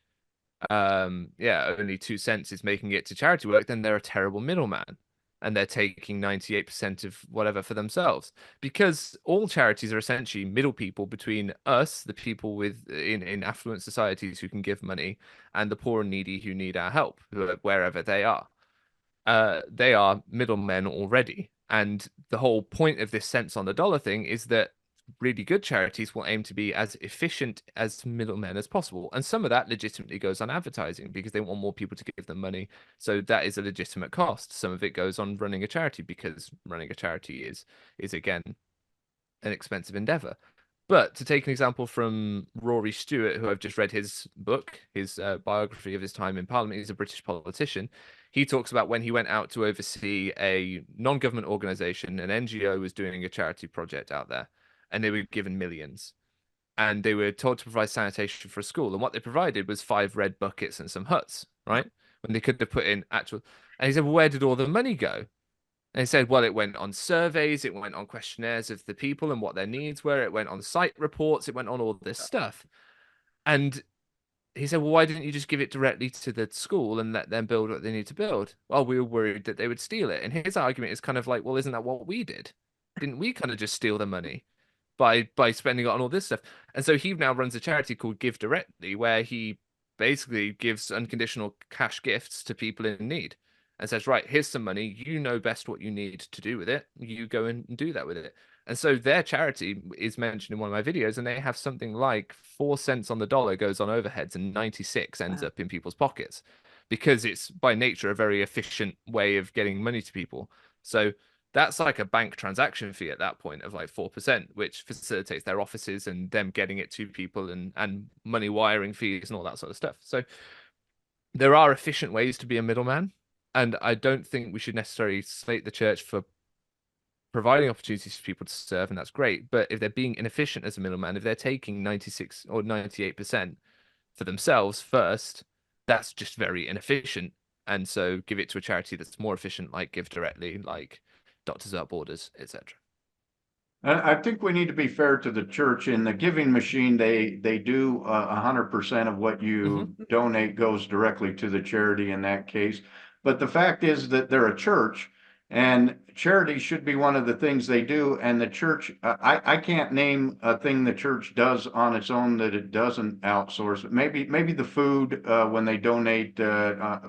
2 cents is making it to charity work, then they're a terrible middleman, and they're taking 98% of whatever for themselves, because all charities are essentially middle people between us, the people in affluent societies who can give money, and the poor and needy who need our help, wherever they are. they are middlemen already. And the whole point of this cents on the dollar thing is that really good charities will aim to be as efficient as middlemen as possible. And some of that legitimately goes on advertising because they want more people to give them money. So that is a legitimate cost. Some of it goes on running a charity because running a charity is again an expensive endeavor. But to take an example from Rory Stewart, who I've just read his book, his biography of his time in Parliament, he's a British politician. He talks about when he went out to oversee a non-government organization, an NGO was doing a charity project out there, and they were given millions. And they were told to provide sanitation for a school. And what they provided was 5 red buckets and some huts, right? When they could have put in actual. And he said, well, where did all the money go? And he said, well, it went on surveys, it went on questionnaires of the people and what their needs were, it went on site reports, it went on all this stuff. And he said, well, why didn't you just give it directly to the school and let them build what they need to build? Well, we were worried that they would steal it. And his argument is kind of like, well, isn't that what we did? Didn't we kind of just steal the money by spending it on all this stuff? And so he now runs a charity called Give Directly, where he basically gives unconditional cash gifts to people in need. And says, right, here's some money. You know best what you need to do with it. You go and do that with it. And so their charity is mentioned in one of my videos, and they have something like 4 cents on the dollar goes on overheads, and 96 ends up in people's pockets because it's by nature a very efficient way of getting money to people. So that's like a bank transaction fee at that point of like 4%, which facilitates their offices and them getting it to people and money wiring fees and all that sort of stuff. So there are efficient ways to be a middleman. And I don't think we should necessarily slate the church for providing opportunities for people to serve, and that's great. But if they're being inefficient as a middleman, if they're taking 96 or 98% for themselves first, that's just very inefficient. And so give it to a charity that's more efficient, like Give Directly, like Doctors Without Borders, etc. I think we need to be fair to the church. In the giving machine, they do 100% of what you donate goes directly to the charity in that case. But the fact is that they're a church, and charity should be one of the things they do. And the church, I can't name a thing the church does on its own that it doesn't outsource. Maybe the food when they donate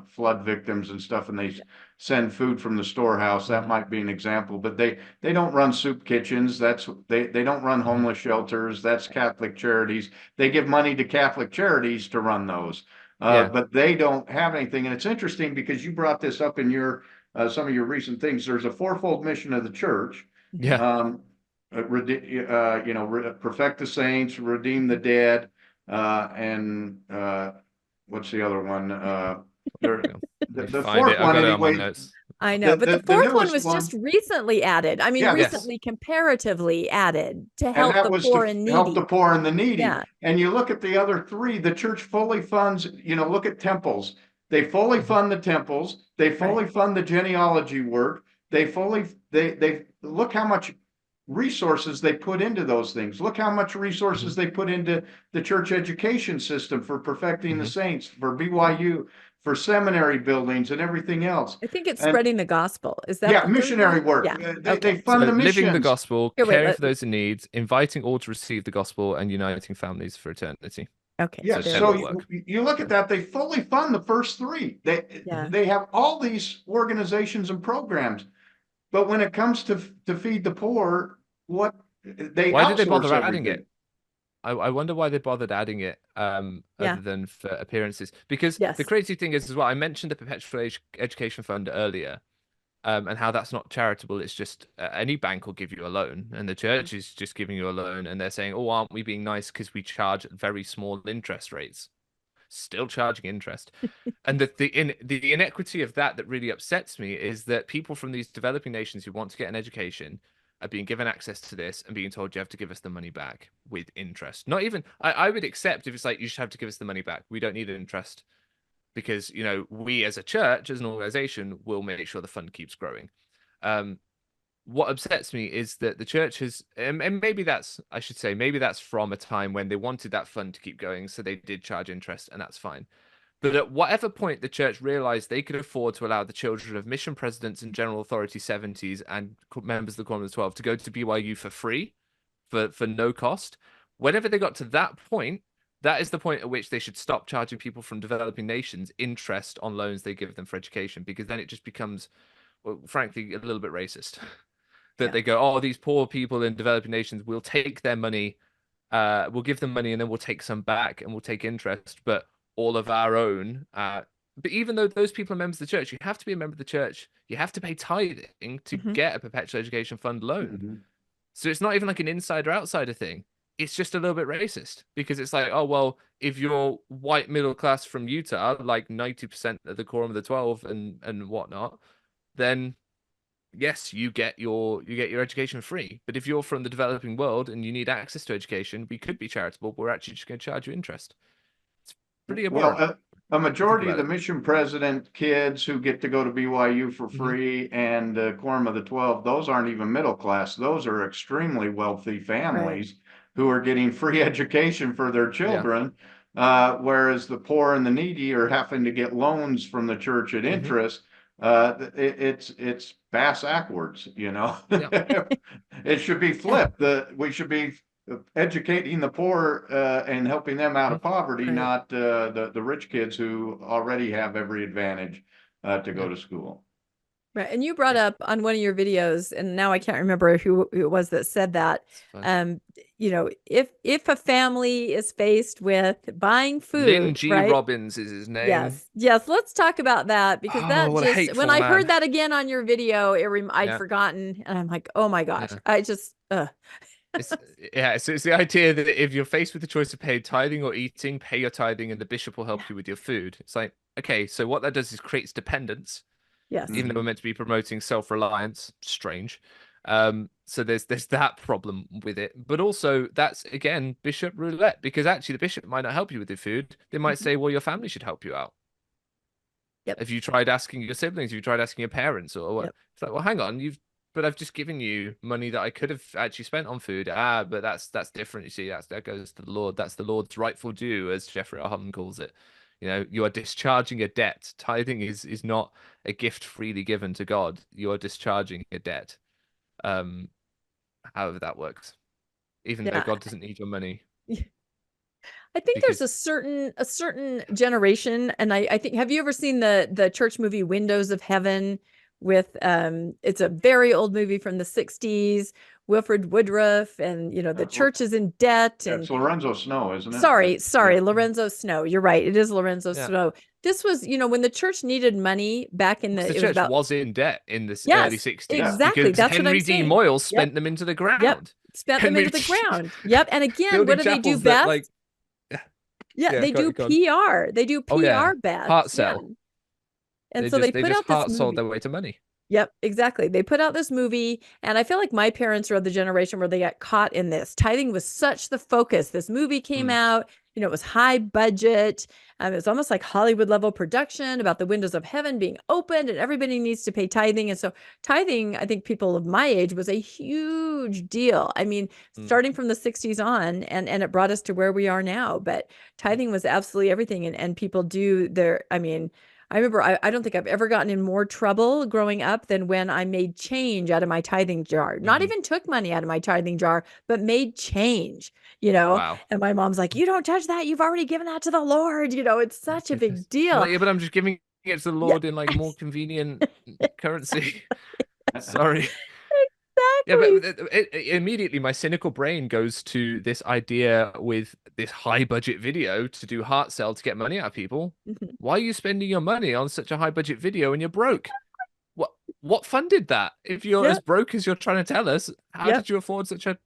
flood victims and stuff, and they send food from the storehouse. That might be an example. But they don't run soup kitchens. They don't run homeless shelters. That's Catholic charities. They give money to Catholic charities to run those. But they don't have anything. And it's interesting because you brought this up in your some of your recent things. There's a 4-fold mission of the church. Perfect the saints, redeem the dead, and what's the other one? The fourth one, anyway. I know, but the fourth one was just recently added. I mean, recently comparatively added to help the poor and needy. Help the poor and the needy. Yeah. And you look at the other 3, the church fully funds, look at temples. They fully fund the temples. They fully fund the genealogy work. They look how much resources they put into those things. Look how much resources they put into the church education system for perfecting the saints, for BYU, for seminary buildings and everything else. I think it's spreading the gospel. Is that missionary work? Yeah. They fund the missions. Living the gospel, caring for those in need, inviting all to receive the gospel, and uniting families for eternity. Okay. Yeah. So you look at that, they fully fund the first 3. They have all these organizations and programs, but when it comes to feed the poor, why did they bother adding it? I wonder why they bothered adding it other than for appearances. Because the crazy thing is as well, I mentioned the Perpetual Education Fund earlier, and how that's not charitable. It's just any bank will give you a loan, and the church is just giving you a loan, and they're saying, oh, aren't we being nice because we charge very small interest rates? Still charging interest. And the inequity of that really upsets me is that people from these developing nations who want to get an education are being given access to this and being told you have to give us the money back with interest. Not even, I would accept if it's like, you should have to give us the money back. We don't need an interest because, we as a church, as an organization, will make sure the fund keeps growing. What upsets me is that the church has, and maybe that's from a time when they wanted that fund to keep going. So they did charge interest, and that's fine. But at whatever point the church realized they could afford to allow the children of mission presidents and general authority 70s and members of the Quorum of the 12 to go to BYU for free, for no cost, whenever they got to that point, That is the point at which they should stop charging people from developing nations interest on loans they give them for education, because then it just becomes, well, frankly, a little bit racist. That Yeah. they go, oh, these poor people in developing nations, we'll take their money, we'll give them money, and then we'll take some back and we'll take interest, but all of our own. But even though those people are members of the church, you have to be a member of the church. You have to pay tithing to Mhm. get a perpetual education fund loan. Mhm. So it's not even like an insider outsider thing. It's just a little bit racist, because it's like, oh, well, if you're white middle class from Utah, like 90% of the quorum of the 12 and whatnot, then yes, you get your education free. But if you're from the developing world and you need access to education, we could be charitable, but we're actually just going to charge you interest. It's pretty abhorrent. Well, a majority of about the it. mission president kids who get to go to BYU for Mhm. free and Quorum of the 12, those aren't even middle class. Those are extremely wealthy families who are getting free education for their children, whereas the poor and the needy are having to get loans from the church at Mhm. interest. It's bass backwards, you know. Yeah. It should be flipped. We should be educating the poor and helping them out of poverty, Right. not the rich kids who already have every advantage to go Yeah. to school. Right. And you brought up on one of your videos, and now I can't remember who it was that said that, It's fun. you know, if a family is faced with buying Lynn food, G. right? Robbins is his name. Yes. Let's talk about that, because that Oh, what a just, hateful when I man. heard that again on your video, I'd Yeah. forgotten, and I'm like, oh my gosh, Yeah. I just, It's it's the idea that if you're faced with the choice of pay tithing or eating, pay your tithing and the bishop will help you with your food. It's like, okay, so what that does is creates dependence, yes, even though we're meant to be promoting self-reliance. Strange. So there's that problem with it, but also that's again bishop roulette, because actually the bishop might not help you with your food. They might Mhm. say, well, your family should help you out. Yep. Have you tried asking your siblings? Have you tried asking your parents or what? Yep. It's like, well, hang on, but I've just given you money that I could have actually spent on food. But that's different. You see, that goes to the Lord. That's the Lord's rightful due, as Jeffrey R. Holland calls it. You know, you are discharging a debt. Tithing is not a gift freely given to God. You are discharging a debt. However that works, even though Yeah. God doesn't need your money. I think there's Because a certain generation, and I think, have you ever seen the church movie Windows of Heaven with it's a very old movie from the 60s, Wilfred Woodruff, and you know, the church is in debt, and It's Lorenzo Snow, isn't it? sorry, Yeah. Lorenzo Snow. You're right. It is Lorenzo Yeah. Snow. This was, you know, when the church needed money back in the it was church about, was in debt in the early yes, 60s exactly. because That's what I'm Henry D. saying. Moyle Yep. spent them into the ground. Spent them into the ground. Yep. And again, Building what do they do chapels that, best? like, They do go on. PR. They do PR Oh, yeah. best. Heart sell. Yeah. And They so just they put out this heart sold movie. their way to money. Yep, exactly. They put out this movie, and I feel like my parents are of the generation where they got caught in this. Tithing was such the focus. This movie came out, you know, it was high budget. It was almost like Hollywood level production about the windows of heaven being opened, and everybody needs to pay tithing. And so tithing, I think people of my age, was a huge deal. I mean, starting from the 60s on, and it brought us to where we are now. But tithing was absolutely everything. And people do their, I mean, I remember I don't think I've ever gotten in more trouble growing up than when I made change out of my tithing jar. Not even took money out of my tithing jar, but made change, you know? Wow. And my mom's like, you don't touch that. You've already given that to the Lord. You know, it's such a big deal. Like, yeah, but I'm just giving it to the Lord in like more convenient currency. Sorry. Exactly. Yeah, but immediately my cynical brain goes to this idea with this high budget video to do heart sell to get money out of people. Why are you spending your money on such a high budget video when you're broke? What funded that? If you're as broke as you're trying to tell us, how did you afford such a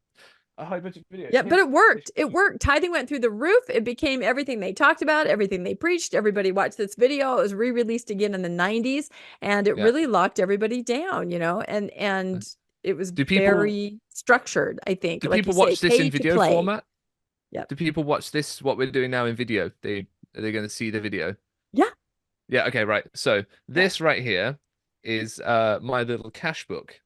high budget video? Yeah, but it worked. It worked. Tithing went through the roof. It became everything they talked about, everything they preached. Everybody watched this video. It was re-released again in the 90s, and it really locked everybody down, you know, and it was very structured, I think. Do like people you watch say, this pay in to video play. format? Yeah. Do people watch this, what we're doing now, in video? Are they going to see the video? Yeah. Yeah, okay, right. So this right here is my little cash book.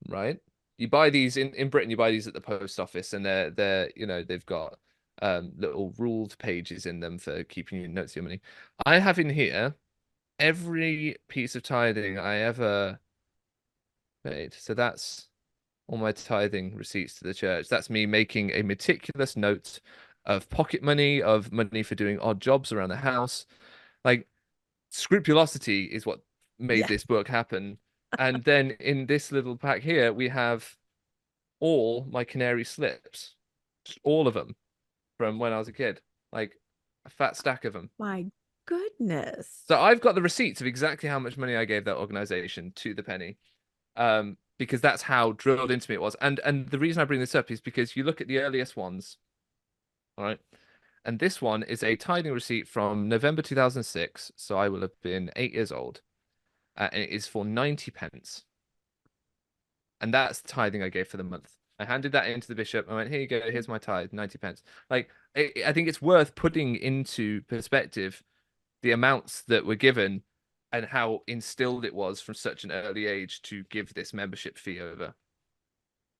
Right? You buy these in Britain, you buy these at the post office, and they're you know, they've got little ruled pages in them for keeping your notes of your money. I have in here every piece of tithing I ever made. So that's all my tithing receipts to the church. That's me making a meticulous note of pocket money, of money for doing odd jobs around the house. Like, Scrupulosity is what made Yeah. this book happen. And then in this little pack here, we have all my canary slips, just all of them from when I was a kid, like a fat stack of them. My goodness. So I've got the receipts of exactly how much money I gave that organization to the penny, because that's how drilled into me it was. And the reason I bring this up is because you look at the earliest ones, all right, and this one is a tithing receipt from November 2006, so I will have been 8 years old, and it is for 90 pence. And that's the tithing I gave for the month. I handed that in to the bishop. I went, here you go. Here's my tithe, 90 pence. Like, I think it's worth putting into perspective the amounts that were given and how instilled it was from such an early age to give this membership fee over.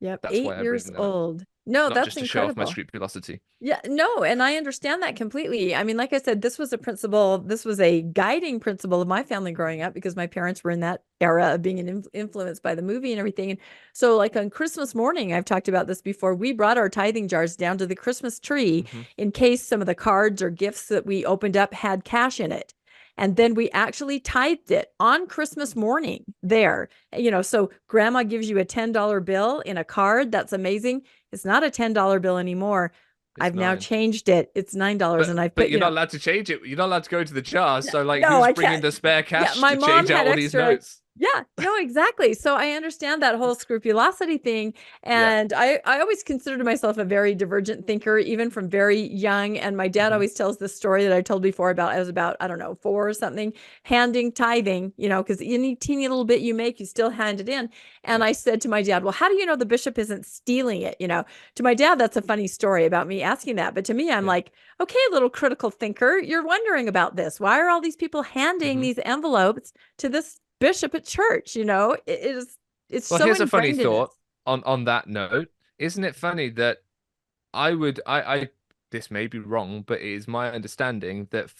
Yep. That's why 8 I years bring that up. old. No, Not that's just to show off my incredible. scrupulosity. Yeah, no, and I understand that completely. I mean, like I said, this was a principle, this was a guiding principle of my family growing up because my parents were in that era of being influenced by the movie and everything. And so, like on Christmas morning, I've talked about this before, we brought our tithing jars down to the Christmas tree in case some of the cards or gifts that we opened up had cash in it. And then we actually tithed it on Christmas morning there. So grandma gives you a $10 bill in a card. That's amazing. It's not a $10 bill anymore. I've now changed it. It's $9, and I've But put, you're not allowed to change it. You're not allowed to go into the jar. So, like, no, I who's bringing can't. the spare cash my to mom change had out all these extra. notes? Yeah, no, exactly. So I understand that whole scrupulosity thing. And I always considered myself a very divergent thinker, even from very young. And my dad always tells this story that I told before about, I was about, I don't know, 4 or something, handing tithing, because any teeny little bit you make, you still hand it in. And I said to my dad, well, how do you know the bishop isn't stealing it? To my dad, that's a funny story about me asking that. But to me, I'm like, okay, little critical thinker, you're wondering about this. Why are all these people handing these envelopes to this bishop at church? It's Well, so here's a funny ingrained in us. thought on that note. Isn't it funny that I this may be wrong, but it is my understanding that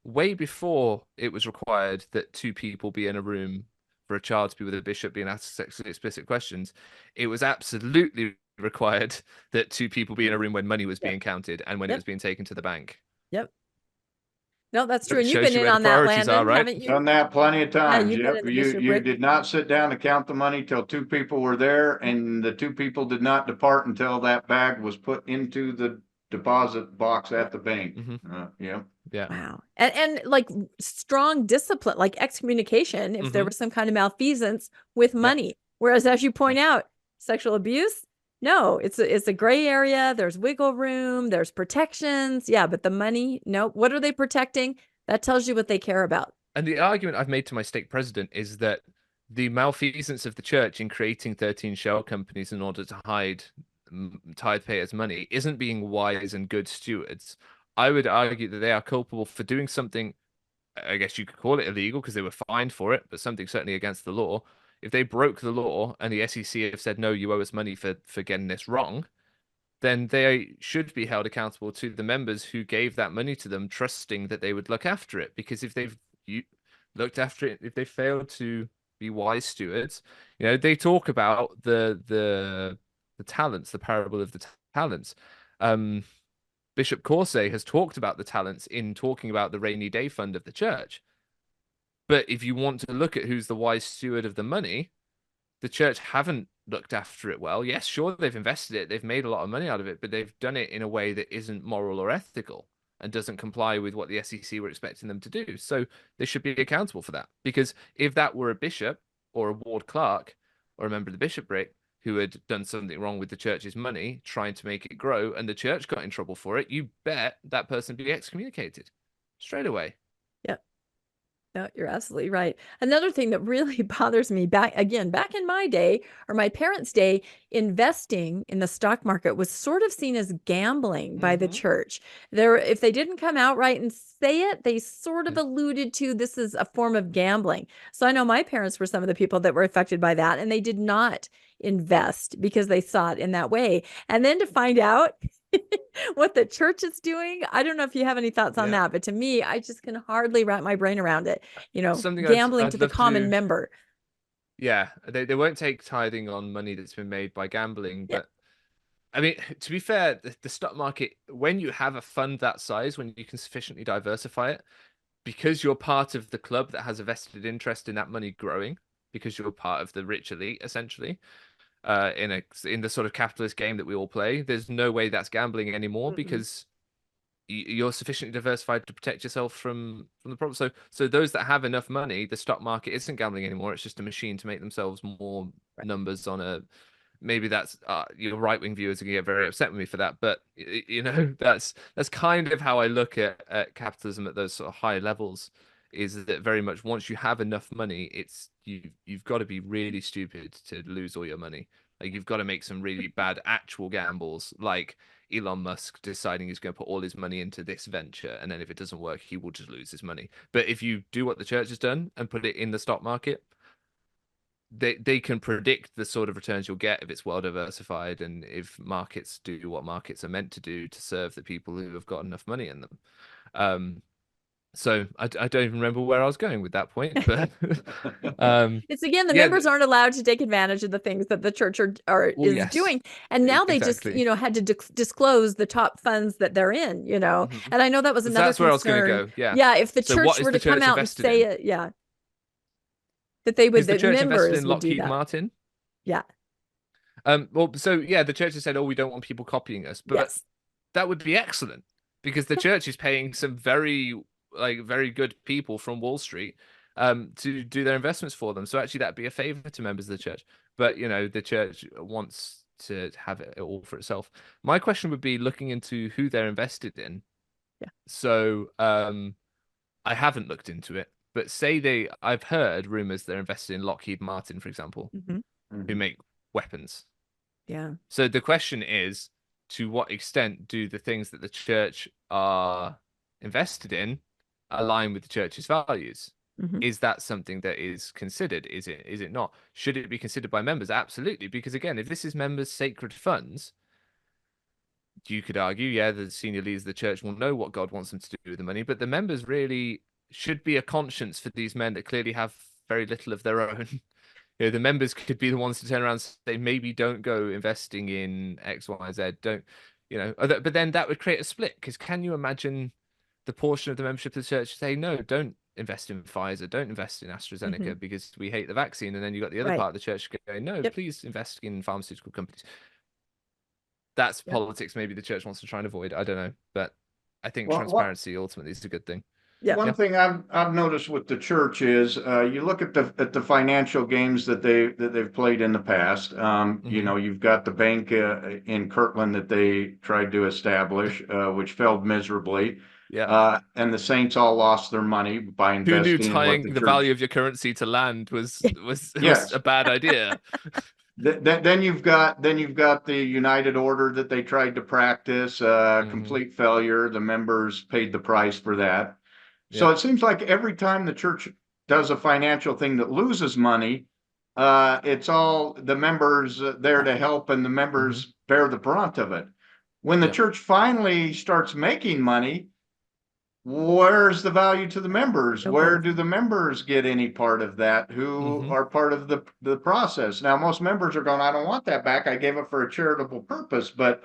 way before it was required that 2 people be in a room for a child to be with a bishop being asked sexually explicit questions, it was absolutely required that 2 people be in a room when money was being counted and when it was being taken to the bank. Yep. No, that's true. It And you've shows been you in where the on that, priorities are, Landon, right? haven't you? Done that plenty of times. you've been Yep. in the You bishopric. did not sit down to count the money till 2 people were there, and the 2 people did not depart until that bag was put into the deposit box at the bank. Yeah. Wow. And like strong discipline, like excommunication, if there was some kind of malfeasance with money. Whereas, as you point out, sexual abuse, no, it's a gray area. There's wiggle room. There's protections. Yeah, but the money, no. What are they protecting? That tells you what they care about. And the argument I've made to my stake president is that the malfeasance of the church in creating 13 shell companies in order to hide tithe payers' money isn't being wise and good stewards. I would argue that they are culpable for doing something, I guess you could call it illegal because they were fined for it, but something certainly against the law. If they broke the law and the SEC have said, no, you owe us money for getting this wrong, then they should be held accountable to the members who gave that money to them, trusting that they would look after it. Because if they've looked after it, if they failed to be wise stewards, they talk about the talents, the parable of the talents. Bishop Corset has talked about the talents in talking about the rainy day fund of the church. But if you want to look at who's the wise steward of the money, the church haven't looked after it well. Yes, sure, they've invested it. They've made a lot of money out of it, but they've done it in a way that isn't moral or ethical and doesn't comply with what the SEC were expecting them to do. So they should be accountable for that. Because if that were a bishop or a ward clerk or a member of the bishopric who had done something wrong with the church's money, trying to make it grow, and the church got in trouble for it, you bet that person be excommunicated straight away. No, you're absolutely right. Another thing that really bothers me back in my day or my parents' day, investing in the stock market was sort of seen as gambling by the church. If they didn't come out right and say it, they sort of alluded to this is a form of gambling. So I know my parents were some of the people that were affected by that, and they did not invest because they saw it in that way. And then to find out what the church is doing, I don't know if you have any thoughts on that, but to me, I just can hardly wrap my brain around it. Something gambling I'd to the common member. Yeah, they won't take tithing on money that's been made by gambling, but I mean, to be fair, the stock market, when you have a fund that size, when you can sufficiently diversify it, because you're part of the club that has a vested interest in that money growing, because you're part of the rich elite, essentially, in the sort of capitalist game that we all play, there's no way that's gambling anymore because you're sufficiently diversified to protect yourself from the problem. So those that have enough money, the stock market isn't gambling anymore. It's just a machine to make themselves more numbers on a. Maybe that's your right-wing viewers are gonna get very upset with me for that, but that's kind of how I look at capitalism at those sort of high levels. Is that very much once you have enough money, it's you've got to be really stupid to lose all your money. Like you've got to make some really bad actual gambles, like Elon Musk deciding he's going to put all his money into this venture, and then if it doesn't work, he will just lose his money. But if you do what the church has done and put it in the stock market, they can predict the sort of returns you'll get if it's well diversified and if markets do what markets are meant to do to serve the people who have got enough money in them. So I don't even remember where I was going with that point, but it's again the members aren't allowed to take advantage of the things that the church is doing, and now they just had to disclose the top funds that they're in, and I know that was another concern. That's where I was going to go. Yeah, if the church were to come out and say it, that they would, the church members invested in Lockheed Martin. Well, so the church has said, "Oh, we don't want people copying us," but that would be excellent because the church is paying some very good people from Wall Street to do their investments for them. So actually, that'd be a favor to members of the church. But the church wants to have it all for itself. My question would be looking into who they're invested in. So I haven't looked into it. But I've heard rumors they're invested in Lockheed Martin, for example, who make weapons. Yeah. So the question is, to what extent do the things that the church are invested in align with the church's values? Is that something that is considered? Is it not? Should it be considered by members? Absolutely. Because again, if this is members' sacred funds, you could argue, the senior leaders of the church will know what God wants them to do with the money, but the members really should be a conscience for these men that clearly have very little of their own. The members could be the ones to turn around and say, maybe don't go investing in X, Y, Z. Don't, but then that would create a split. Because can you imagine the portion of the membership of the church say, no, don't invest in Pfizer, don't invest in AstraZeneca because we hate the vaccine. And then you got the other part of the church going, no, please invest in pharmaceutical companies. That's politics. Maybe the church wants to try and avoid. I don't know, but I think transparency ultimately is a good thing. One thing I've noticed with the church is you look at the financial games that they've played in the past. You've got the bank in Kirtland that they tried to establish, which failed miserably. And the saints all lost their money by investing. Who knew tying the value of your currency to land was a bad idea? Then you've got the United Order that they tried to practice, complete failure. The members paid the price for that. So it seems like every time the church does a financial thing that loses money, it's all the members there to help, and the members bear the brunt of it. When the church finally starts making money, where's the value to the members? Where do the members get any part of that who are part of the process? Now, most members are going, I don't want that back. I gave it for a charitable purpose. But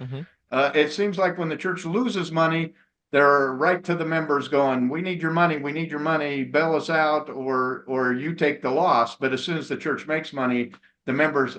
it seems like when the church loses money, they're right to the members going, we need your money, bail us out, or you take the loss. But as soon as the church makes money, the members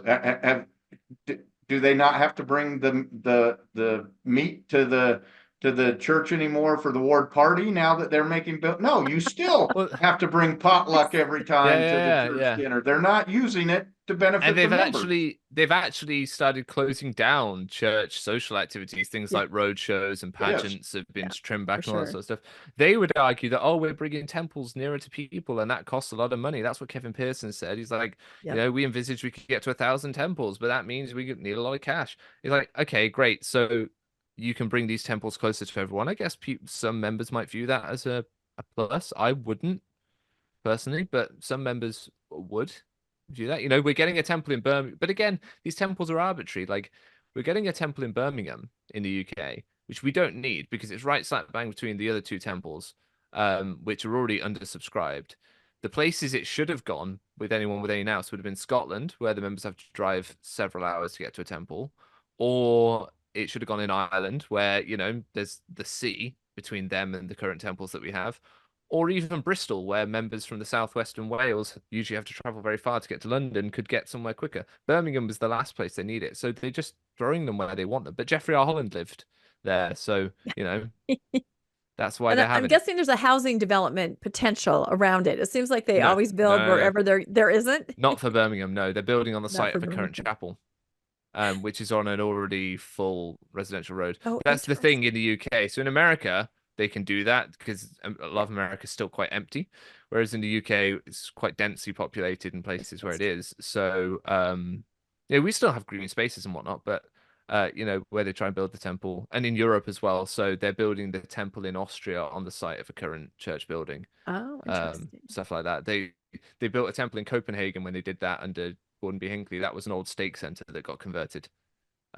do they not have to bring the meat to the church anymore for the ward party now that they're making bill? No, you still have to bring potluck every time to the church dinner. They're not using it to benefit the members. They've actually started closing down church social activities. Things like road shows and pageants have been trimmed back and all that sort of stuff. They would argue that, we're bringing temples nearer to people and that costs a lot of money. That's what Kevin Pearson said. He's like, we envisaged we could get to 1,000 temples, but that means we need a lot of cash. He's like, okay, great. So you can bring these temples closer to everyone. I guess some members might view that as a plus. I wouldn't personally, but some members would view that. We're getting a temple in Birmingham, but again, these temples are arbitrary. Like, we're getting a temple in Birmingham in the UK, which we don't need because it's right slap bang between the other two temples, which are already undersubscribed. The places it should have gone with anyone with any nous would have been Scotland, where the members have to drive several hours to get to a temple, or it should have gone in Ireland, where, you know, there's the sea between them and the current temples that we have, or even Bristol, where members from the southwestern Wales usually have to travel very far to get to London, could get somewhere quicker. Birmingham was the last place they need it, so they're just throwing them where they want them. But Jeffrey R. Holland lived there, so, you know, that's why And they're I'm having it. guessing there's a housing development potential around it. It seems like they No, always build no. wherever there isn't. Not for Birmingham, no. They're building on the Not site for of a current Birmingham. chapel, which is on an already full residential road. Oh, That's the thing interesting. in the UK. So in America, they can do that because a lot of America is still quite empty, whereas in the UK, it's quite densely populated in places where it is. So, yeah, we still have green spaces and whatnot, but you know, where they try and build the temple, and in Europe as well. So they're building the temple in Austria on the site of a current church building, Oh, interesting. stuff like that. They built a temple in Copenhagen when they did that under Gordon B. Hinckley. That was an old stake center that got converted.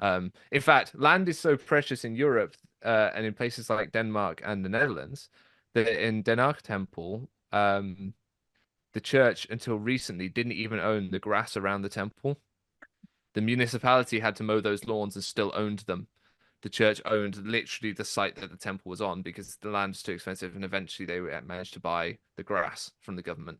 In fact, land is so precious in Europe and in places like Denmark and the Netherlands that in Den Haag Temple, the church until recently didn't even own the grass around the temple. The municipality had to mow those lawns and still owned them. The church owned literally the site that the temple was on because the land was too expensive, and eventually they managed to buy the grass from the government.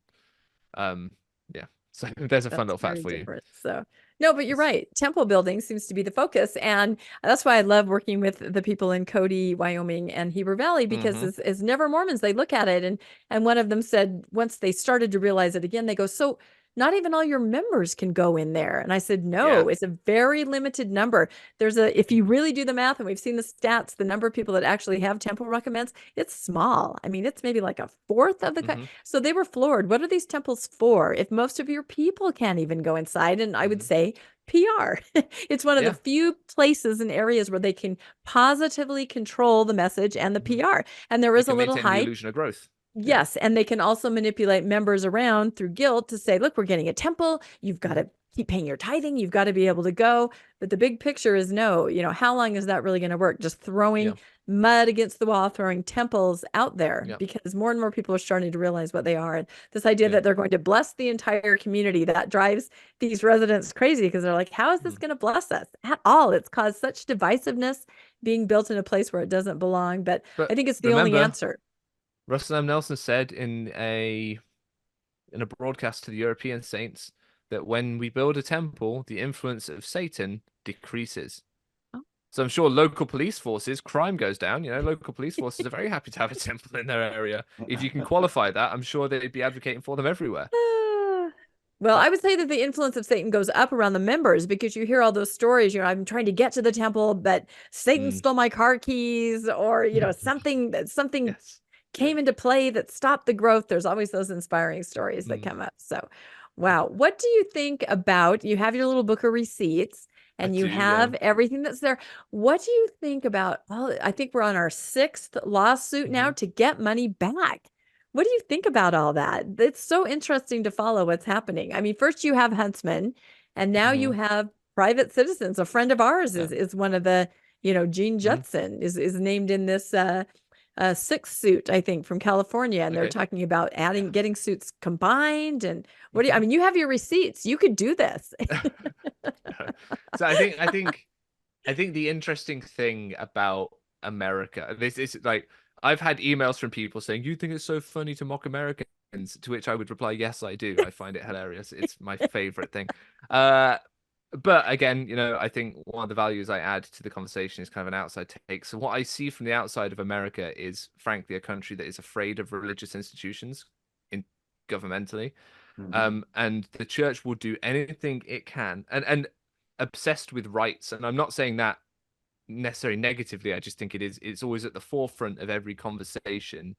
Yeah. So there's a fun That's little fact very for you. different. So, no, but you're right. Temple building seems to be the focus. And that's why I love working with the people in Cody, Wyoming and Heber Valley, because as never Mormons, they look at it. And one of them said, once they started to realize it again, they go, so not even all your members can go in there. And I said, no, Yeah. it's a very limited number. If you really do the math, and we've seen the stats, the number of people that actually have temple recommends, it's small. I mean, it's maybe like a fourth of the, so they were floored. What are these temples for if most of your people can't even go inside? And I would say PR. It's one of the few places and areas where they can positively control the message and the PR. And there is a little maintain the hype. illusion of growth. Yes. And they can also manipulate members around through guilt to say, look, we're getting a temple. You've got to keep paying your tithing. You've got to be able to go. But the big picture is no, you know, how long is that really going to work? Just throwing mud against the wall, throwing temples out there, because more and more people are starting to realize what they are. And this idea that they're going to bless the entire community, that drives these residents crazy, because they're like, how is this going to bless us at all? It's caused such divisiveness being built in a place where it doesn't belong. But I think it's the only answer. Russell M. Nelson said in a broadcast to the European saints that when we build a temple, the influence of Satan decreases. So I'm sure local police forces, crime goes down. You know, local police forces are very happy to have a temple in their area. If you can qualify that, I'm sure they'd be advocating for them everywhere. Well, I would say that the influence of Satan goes up around the members, because you hear all those stories, you know, I'm trying to get to the temple, but Satan stole my car keys, or, you know, something came into play that stopped the growth. There's always those inspiring stories that come up. So, wow. What do you think about, you have your little book of receipts and you have everything that's there. What do you think about, well, I think we're on our 6th lawsuit now to get money back. What do you think about all that? It's so interesting to follow what's happening. I mean, first you have Huntsman, and now you have private citizens. A friend of ours is one of the, you know, Gene Judson is named in this 6th suit, I think, from California. And they're talking about getting suits combined. And what do you, I mean, you have your receipts. You could do this. So I think the interesting thing about America, this is like, I've had emails from people saying, you think it's so funny to mock Americans? To which I would reply, yes, I do. I find it hilarious. It's my favorite thing. But again, you know, I think one of the values I add to the conversation is kind of an outside take. So what I see from the outside of America is, frankly, a country that is afraid of religious institutions governmentally. And the church will do anything it can, and obsessed with rights. And I'm not saying that necessarily negatively. I just think it's always at the forefront of every conversation.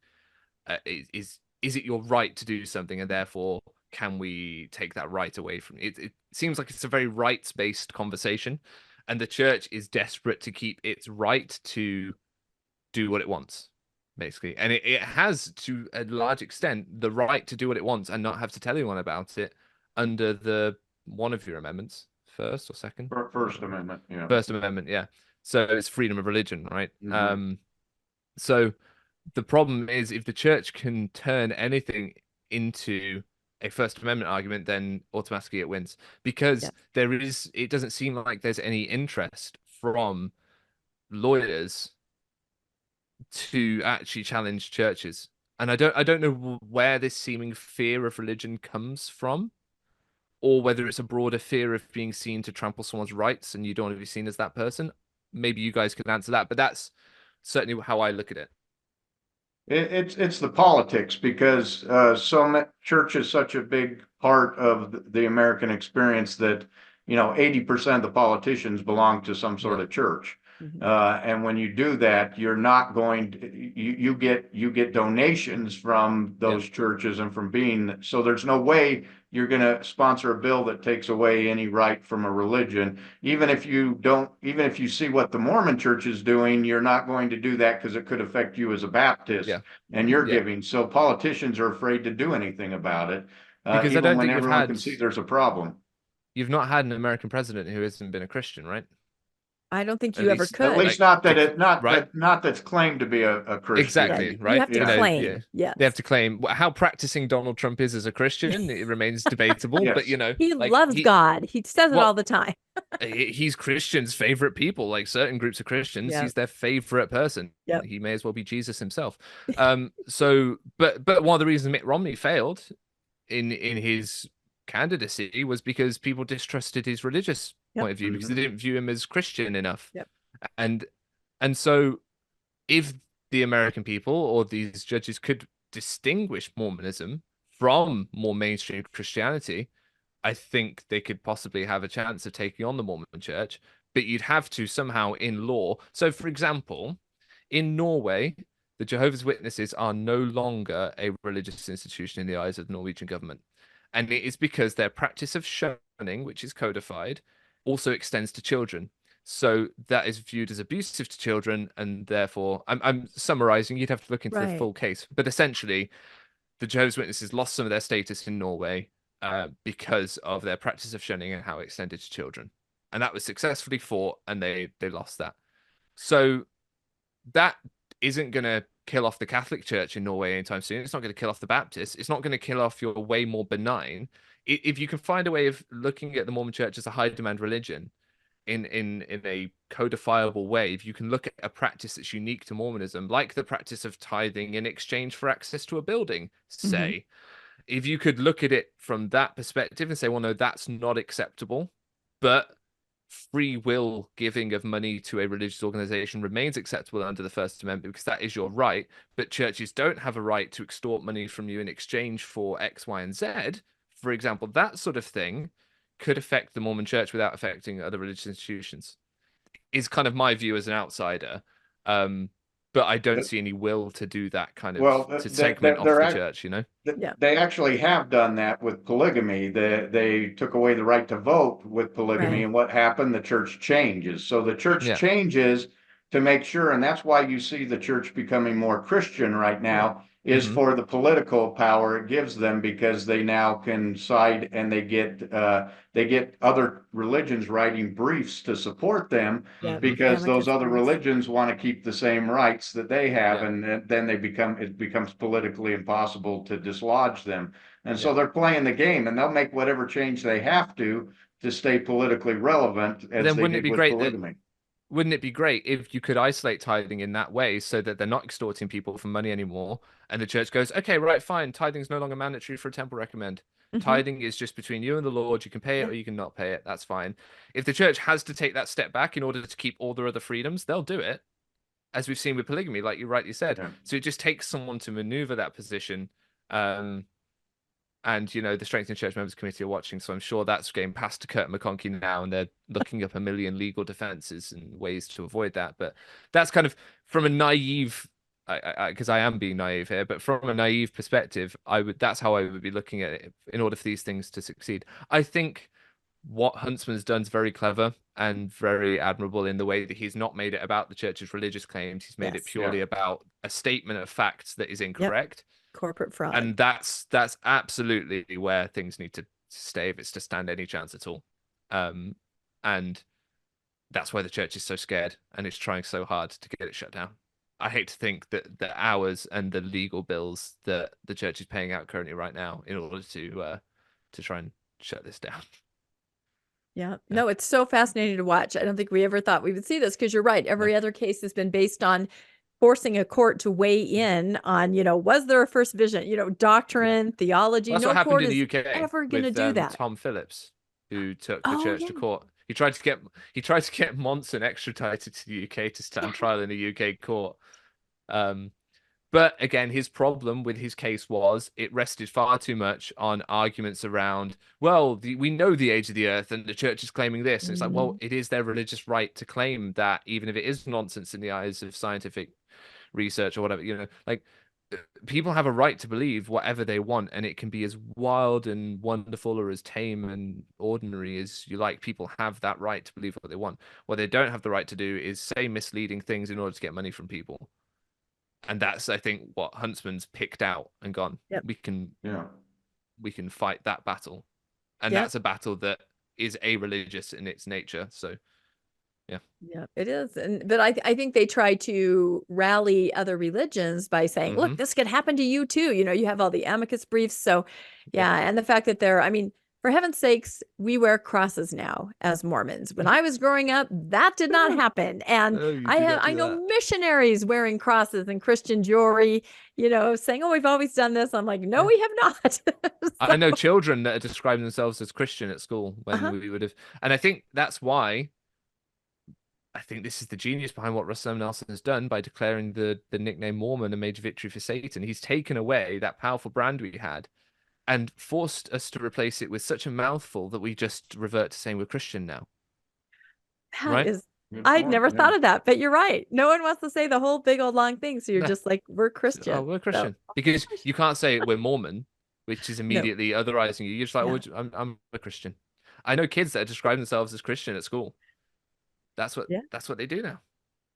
Is it your right to do something, and therefore can we take that right away from it? It seems like it's a very rights-based conversation, and the church is desperate to keep its right to do what it wants, basically. And it has, to a large extent, the right to do what it wants and not have to tell anyone about it under the one of your amendments, first or second? First Amendment, yeah. First Amendment, yeah. So it's freedom of religion, right? So the problem is, if the church can turn anything into a First Amendment argument, then automatically it wins, because it doesn't seem like there's any interest from lawyers to actually challenge churches. And I don't know where this seeming fear of religion comes from, or whether it's a broader fear of being seen to trample someone's rights and you don't want to be seen as that person. Maybe you guys could answer that, but that's certainly how I look at it. It's the politics, because church is such a big part of the American experience that 80% of the politicians belong to some sort of church. And when you do that, you're not going to, you get donations from those churches and from being, so there's no way you're going to sponsor a bill that takes away any right from a religion. Even if you see what the Mormon church is doing, you're not going to do that because it could affect you as a Baptist and your giving. So politicians are afraid to do anything about it, because even I don't when think everyone can see there's a problem. You've not had an American president who hasn't been a Christian, right? I don't think you ever could. At least not that's claimed to be a Christian. Exactly, right? You have to claim. Yes. They have to claim. How practicing Donald Trump is as a Christian, it remains debatable. But he loves God. He says it all the time. He's Christians' favorite people. Like certain groups of Christians, he's their favorite person. He may as well be Jesus himself. But one of the reasons Mitt Romney failed in his candidacy was because people distrusted his religious point of view, because they didn't view him as Christian enough. And so if the American people or these judges could distinguish Mormonism from more mainstream Christianity, I think they could possibly have a chance of taking on the Mormon church. But you'd have to somehow in law. So for example, in Norway, the Jehovah's Witnesses are no longer a religious institution in the eyes of the Norwegian government. And it is because their practice of shunning, which is codified, also extends to children. So that is viewed as abusive to children, and therefore, I'm summarizing, you'd have to look into the full case. But essentially, the Jehovah's Witnesses lost some of their status in Norway because of their practice of shunning and how it extended to children. And that was successfully fought, and they lost that. So that isn't going to kill off the Catholic Church in Norway anytime soon. It's not going to kill off the Baptists. It's not going to kill off your way more benign. If you can find a way of looking at the Mormon Church as a high demand religion in a codifiable way, if you can look at a practice that's unique to Mormonism, like the practice of tithing in exchange for access to a building, say, if you could look at it from that perspective and say, well, no, that's not acceptable, but free will giving of money to a religious organization remains acceptable under the First Amendment because that is your right, but churches don't have a right to extort money from you in exchange for X, Y, and Z, for example, that sort of thing could affect the Mormon church without affecting other religious institutions, is kind of my view as an outsider. But I don't see any will to do that kind of to segment off the church, They actually have done that with polygamy. They took away the right to vote with polygamy, and what happened? The church changes. So the church changes to make sure, and that's why you see the church becoming more Christian right now, is for the political power it gives them, because they now can side, and they get other religions writing briefs to support them, because those other religions want to keep the same rights that they have, and then it becomes politically impossible to dislodge them. And so they're playing the game, and they'll make whatever change they have to stay politically relevant, as they did with polygamy. Wouldn't it be great if you could isolate tithing in that way so that they're not extorting people for money anymore, and the church goes, okay, right, fine, tithing is no longer mandatory for a temple recommend. Tithing is just between you and the Lord. You can pay it or you can not pay it. That's fine. If the church has to take that step back in order to keep all their other freedoms, they'll do it, as we've seen with polygamy, like you rightly said. So it just takes someone to maneuver that position. And, the Strengthening Church Members Committee are watching, so I'm sure that's getting passed to Kurt McConkie now, and they're looking up a million legal defenses and ways to avoid that. But that's kind of from a naive, because I am being naive here, but from a naive perspective, that's how I would be looking at it in order for these things to succeed. I think what Huntsman's done is very clever and very admirable in the way that he's not made it about the church's religious claims. He's made it purely about a statement of facts that is incorrect. Corporate fraud. And that's absolutely where things need to stay if it's to stand any chance at all. And that's why the church is so scared and it's trying so hard to get it shut down. I hate to think that the hours and the legal bills that the church is paying out currently right now in order to try and shut this down. Yeah. Yeah. No, it's so fascinating to watch. I don't think we ever thought we would see this, because you're right. Every other case has been based on forcing a court to weigh in on, was there a first vision, doctrine, theology. That's what No happened court in the is UK ever going to with do that. Tom Phillips, who took the Oh, church yeah. to court. He tried to get Monson extradited to the UK to stand trial in a UK court. But again, his problem with his case was it rested far too much on arguments around, well, we know the age of the earth and the church is claiming this. And it's like, well, it is their religious right to claim that, even if it is nonsense in the eyes of scientific research or whatever, like, people have a right to believe whatever they want, and it can be as wild and wonderful or as tame and ordinary as you like. People have that right to believe what they want. What they don't have the right to do is say misleading things in order to get money from people. And that's, I think, what Huntsman's picked out and gone, Yep. we can fight that battle. And Yep. that's a battle that is a-religious in its nature. So yeah, it is. But I think they try to rally other religions by saying, look, this could happen to you too. You have all the amicus briefs. So yeah. And the fact that for heaven's sakes, we wear crosses now as Mormons. When I was growing up, that did not happen. And I know missionaries wearing crosses and Christian jewelry, saying, oh, we've always done this. I'm like, no, we have not. I know children that are describing themselves as Christian at school when we would have. And I think that's why I think this is the genius behind what Russell M. Nelson has done by declaring the nickname Mormon a major victory for Satan. He's taken away that powerful brand we had and forced us to replace it with such a mouthful that we just revert to saying we're Christian now. I'd never thought of that, but you're right. No one wants to say the whole big old long thing. So you're just like, we're Christian. Oh, we're Christian. Because you can't say we're Mormon, which is immediately otherizing you. You're just like, oh, I'm a Christian. I know kids that describe themselves as Christian at school. That's what they do now.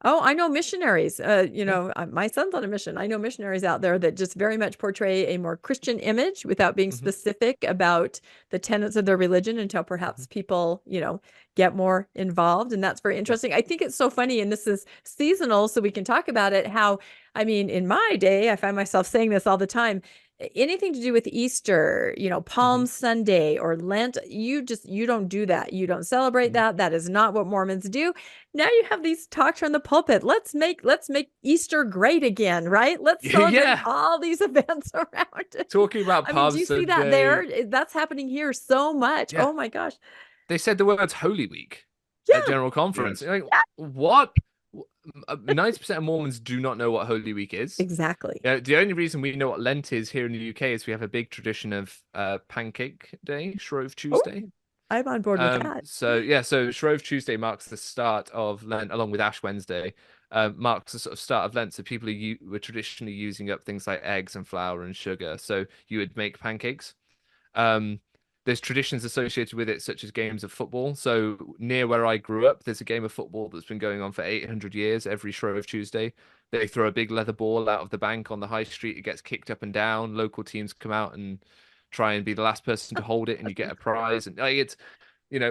Oh, I know missionaries. My son's on a mission. I know missionaries out there that just very much portray a more Christian image without being specific about the tenets of their religion until perhaps people, get more involved. And that's very interesting. I think it's so funny, and this is seasonal, so we can talk about it, how, in my day, I find myself saying this all the time, anything to do with Easter, Palm Sunday or Lent, you don't do that. You don't celebrate that. That is not what Mormons do. Now you have these talks from the pulpit. Let's make Easter great again, right? Let's celebrate all these events around it. Talking about Palm do you Sunday, see that there? That's happening here so much. Yeah. Oh my gosh. They said the words Holy Week at General Conference. Like, what? 90% of Mormons do not know what Holy Week is. Exactly. The only reason we know what Lent is here in the UK is we have a big tradition of Pancake Day, Shrove Tuesday. Ooh, I'm on board with that. So Shrove Tuesday marks the start of Lent, along with Ash Wednesday, marks the sort of start of Lent. So people were traditionally using up things like eggs and flour and sugar. So you would make pancakes. There's traditions associated with it, such as games of football. So near where I grew up, there's a game of football that's been going on for 800 years. Every Shrove Tuesday, they throw a big leather ball out of the bank on the high street. It gets kicked up and down. Local teams come out and try and be the last person to hold it, and you get a prize. And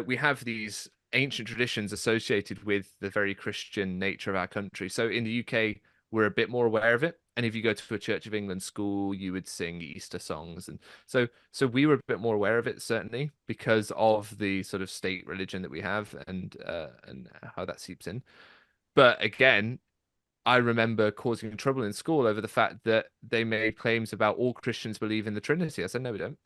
we have these ancient traditions associated with the very Christian nature of our country. So in the UK, we're a bit more aware of it. And if you go to a Church of England school, you would sing Easter songs. And so we were a bit more aware of it, certainly, because of the sort of state religion that we have and how that seeps in. But again, I remember causing trouble in school over the fact that they made claims about all Christians believe in the Trinity. I said, no, we don't.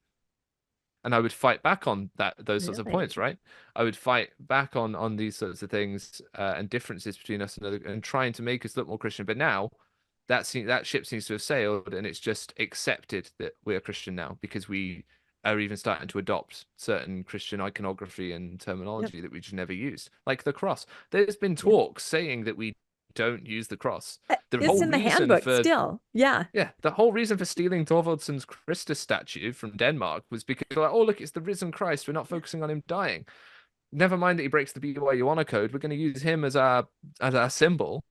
And I would fight back on those sorts of points, right? I would fight back on these sorts of things and differences between us and trying to make us look more Christian. But now that ship seems to have sailed, and it's just accepted that we're Christian now because we are even starting to adopt certain Christian iconography and terminology that we just never used, like the cross. There's been talks saying that we don't use the cross. It's in the handbook still. Yeah. The whole reason for stealing Thorvaldsen's Christus statue from Denmark was because oh, look, it's the risen Christ. We're not focusing on him dying. Never mind that he breaks the BYU honor code. We're going to use him as our symbol.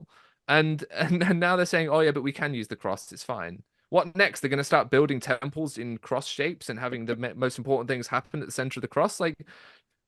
And now they're saying, oh yeah, but we can use the cross. It's fine. What next? They're going to start building temples in cross shapes and having the most important things happen at the center of the cross. Like,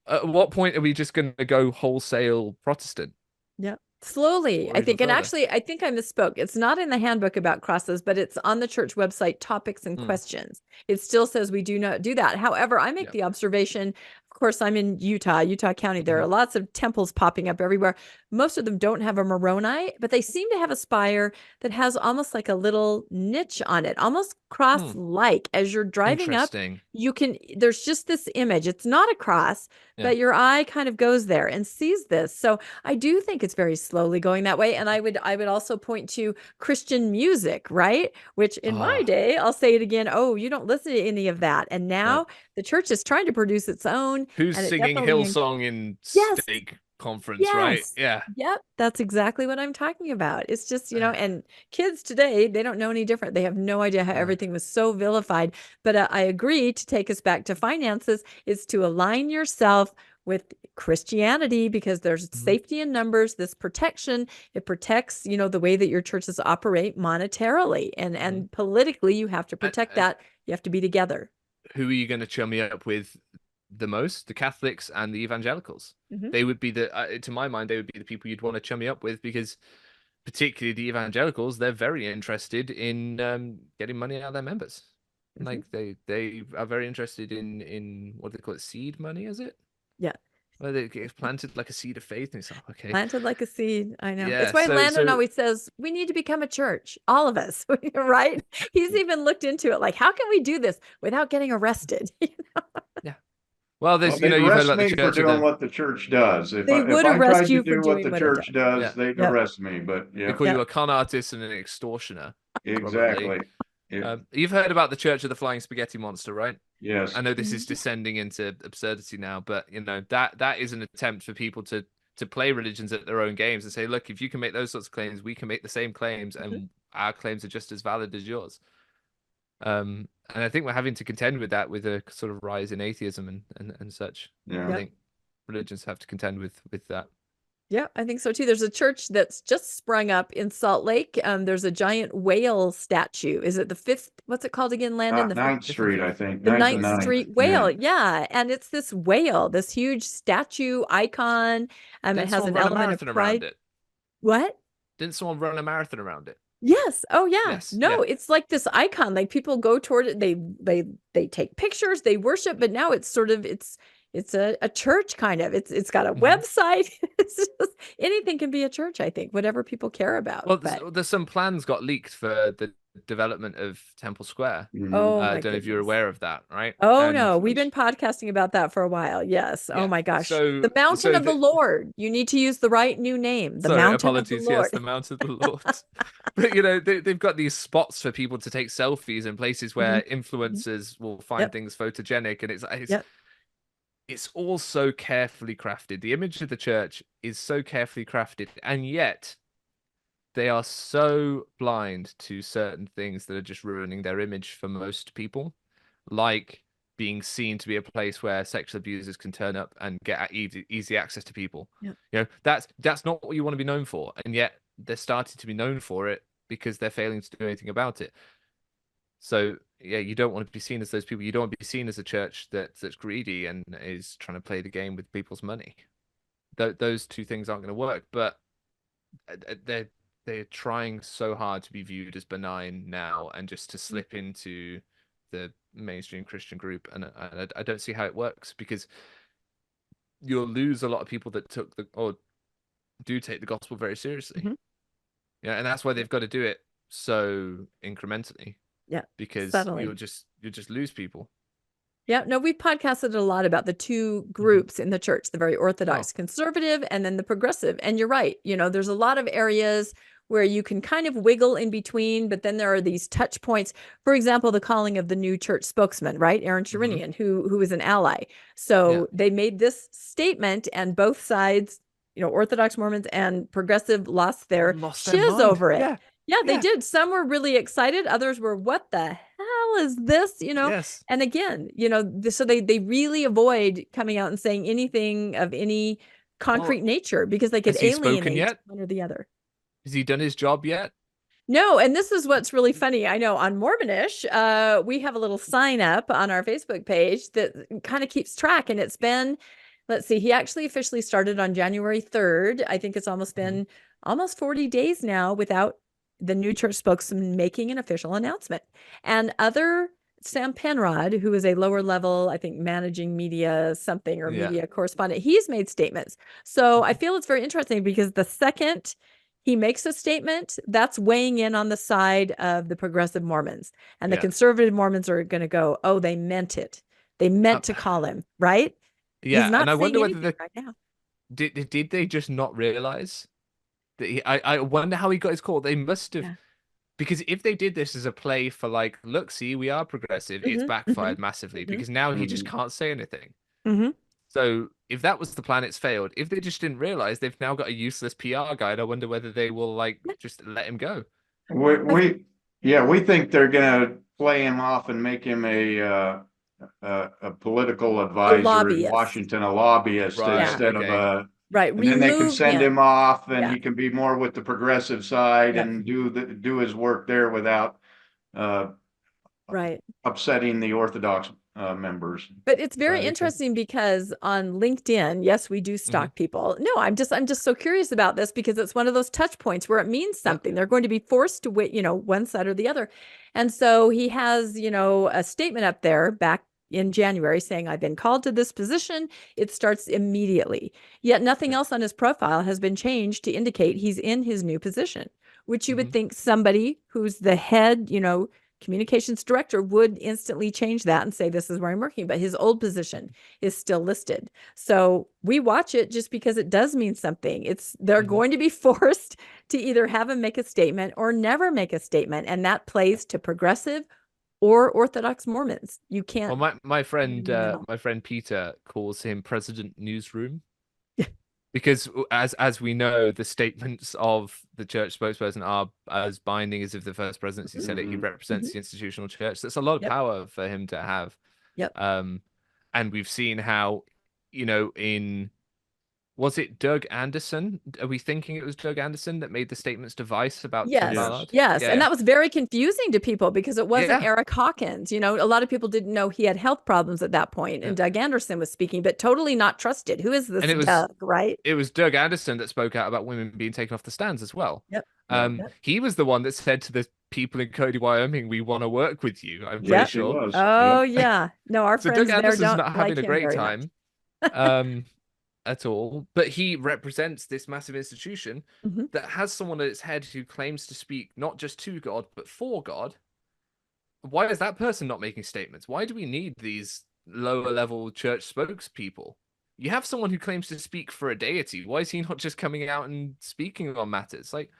at what point are we just going to go wholesale Protestant? Yeah. Slowly, I think. And actually, I think I misspoke. It's not in the handbook about crosses, but it's on the church website, topics and questions. It still says we do not do that. However, I make the observation, of course, I'm in Utah County. There are lots of temples popping up everywhere. Most of them don't have a Moroni, but they seem to have a spire that has almost like a little niche on it, almost cross-like. As you're driving up, there's just this image. It's not a cross, but your eye kind of goes there and sees this. So I do think it's very slowly going that way. And I would also point to Christian music, right? Which in my day, I'll say it again, oh, you don't listen to any of that. And now the church is trying to produce its own. Who's singing Hillsong in steak conference, right? Yeah. Yep. That's exactly what I'm talking about. It's just, and kids today, they don't know any different. They have no idea how everything was so vilified. But I agree, to take us back to finances is to align yourself with Christianity, because there's safety in numbers, this protection. It protects, the way that your churches operate monetarily, and politically, you have to protect that. You have to be together. Who are you going to chummy up with the most? The Catholics and the evangelicals. They would be to my mind, they would be the people you'd want to chummy up with, because particularly the evangelicals, they're very interested in getting money out of their members. Like they are very interested in what do they call it, seed money, is it? Yeah. Well, they get planted like a seed of faith, and it's like, okay. Planted like a seed. I know. Yeah, it's why Landon always says we need to become a church, all of us, right? He's even looked into it, like, how can we do this without getting arrested? Yeah. Well, there's they'd you've heard arrest about the me for church doing what the church does. If They I would tried arrest to you do for what doing the what it church does. does, they'd arrest me. But they call you a con artist and an extortioner. Exactly. You've heard about the Church of the Flying Spaghetti Monster, right? Yes. I know this is descending into absurdity now, but that is an attempt for people to play religions at their own games and say, look, if you can make those sorts of claims, we can make the same claims, and our claims are just as valid as yours. And I think we're having to contend with that, with a sort of rise in atheism and such. Yeah. I think religions have to contend with that. Yeah, I think so too. There's a church that's just sprung up in Salt Lake. There's a giant whale statue. Is it the fifth? What's it called again, Landon? The 9th Street, I think. The 9th Street whale. Yeah. And it's this whale, this huge statue icon. It has an element of pride. What? Didn't someone run a marathon around it? Yes. Oh, yeah. Yes. No, it's like this icon. Like, people go toward it. They take pictures. They worship. But now it's sort of it's a church kind of. It's got a website. It's just, anything can be a church, I think, whatever people care about. Well, there's some plans got leaked for the development of Temple Square. Oh, I don't know if you're aware of that, right? Oh, no, we've been podcasting about that for a while. Yes. Yeah. Oh my gosh. The Mountain of the Lord. You need to use the right new name. The Mountain apologies, of the Lord. Yes, the Mountain of the Lord. But they've got these spots for people to take selfies in places where influencers will find things photogenic, and it's all so carefully crafted. The image of the church is so carefully crafted, and yet they are so blind to certain things that are just ruining their image for most people, like being seen to be a place where sexual abusers can turn up and get easy access to people. Yeah. That's not what you want to be known for, and yet they're starting to be known for it because they're failing to do anything about it. So yeah, you don't want to be seen as those people. You don't want to be seen as a church that's greedy and is trying to play the game with people's money. Those two things aren't going to work. But they're trying so hard to be viewed as benign now, and just to slip into the mainstream Christian group. And I don't see how it works, because you'll lose a lot of people that do take the gospel very seriously. Yeah, and that's why they've got to do it so incrementally. Yeah, because subtly. you'll just lose people. Yeah, no, we've podcasted a lot about the two groups in the church, the very Orthodox conservative and then the progressive. And you're right. There's a lot of areas where you can kind of wiggle in between, but then there are these touch points. For example, the calling of the new church spokesman, right? Aaron Sherinian, who is an ally. So they made this statement, and both sides, Orthodox Mormons and progressive lost their shiz over it. Yeah, they did. Some were really excited. Others were, what the hell is this? Yes. And again, so they really avoid coming out and saying anything of any concrete nature, because they could alienate one or the other. Has he done his job yet? No. And this is what's really funny. I know on Mormonish, we have a little sign up on our Facebook page that kind of keeps track. And it's been, let's see, he actually officially started on January 3rd. I think it's almost been almost 40 days now without the new church spokesman making an official announcement. And other Sam Penrod, who is a lower level, I think, managing media something or Yeah. media correspondent, he's made statements. So I feel it's very interesting because the second he makes a statement, that's weighing in on the side of the progressive Mormons. And the Yeah. conservative Mormons are going to go, oh, they meant it. They meant to call him, right? Yeah, He's not and I saying wonder whether anything right now. did they just not realize that I wonder how he got his call. They must have, Yeah. because if they did this as a play for like, look, see, we are progressive, it's Mhm, backfired mhm, massively mhm. because now he just Mhm. can't say anything. Mhm. So if that was the plan, it's failed. If they just didn't realize, they've now got a useless PR guy, and I wonder whether they will like just let him go. We think they're gonna play him off and make him a political advisor in lobbyist. Washington, a lobbyist Right, instead of okay. a, Right. and then they can Remove send him. him off and Yeah. he can be more with the progressive side Yep. and do his work there without Right. upsetting the Orthodox members. But it's very Right, okay. interesting because on LinkedIn, yes, we do stalk people. No, I'm just so curious about this because it's one of those touch points where it means something. They're going to be forced to wait, one side or the other. And so he has, a statement up there back in January saying, I've been called to this position. It starts immediately. Yet nothing else on his profile has been changed to indicate he's in his new position, which you would think somebody who's the head, communications director would instantly change that and say, this is where I'm working, but his old position is still listed. So we watch it just because it does mean something. They're going to be forced to either have him make a statement or never make a statement. And that plays to progressive or Orthodox Mormons. You can't. Well, my friend No. Peter calls him President Newsroom. Because as we know, the statements of the church spokesperson are as binding as if the first presidency said it. He represents the institutional church. That's a lot of power for him to have. Yep. And we've seen how, was it Doug Anderson? Are we thinking it was Doug Anderson that made the statements to Vice about Tim Ballard? Yes. Yeah. And that was very confusing to people because it wasn't Yeah. Eric Hawkins. A lot of people didn't know he had health problems at that point, and Doug Anderson was speaking, but totally not trusted. Who is this Doug, right? It was Doug Anderson that spoke out about women being taken off the stands as well. Yep. He was the one that said to the people in Cody, Wyoming, we want to work with you. I'm pretty Yep. sure. Oh, yeah. No, our So friends Doug there Anderson's don't not having like a him great very time at all, but he represents this massive institution that has someone at its head who claims to speak not just to God, but for God. Why is that person not making statements? Why do we need these lower level church spokespeople? You have someone who claims to speak for a deity. Why is he not just coming out and speaking on matters? Like,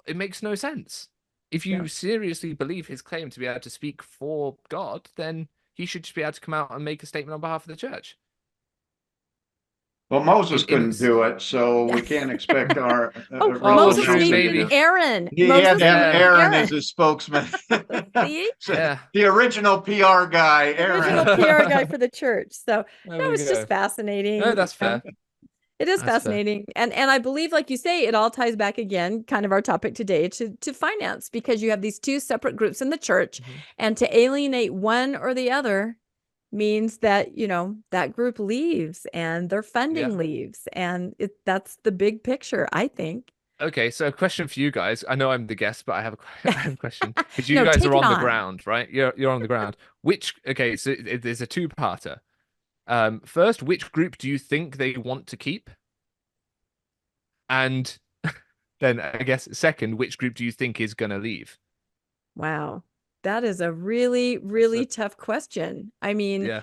it makes no sense. If you seriously believe his claim to be able to speak for God, then he should just be able to come out and make a statement on behalf of the church. Well, Moses couldn't do it, so we can't expect our Moses maybe Aaron. He Moses had to have needed Aaron as his spokesman. See? So the original PR guy, Aaron. Original PR guy for the church. So There that we was go. just fascinating. No, that's fair. It is That's fascinating. And I believe, like you say, it all ties back again, kind of our topic today, to finance, because you have these two separate groups in the church, and to alienate one or the other means that, that group leaves and their funding leaves. And that's the big picture, I think. Okay, so a question for you guys. I know I'm the guest, but I have a question. Because you No, guys take are it on the on. ground, right? You're on the ground. So there's a two-parter. First, which group do you think they want to keep? And then I guess second, which group do you think is going to leave? Wow. That is a really, really tough question. I mean,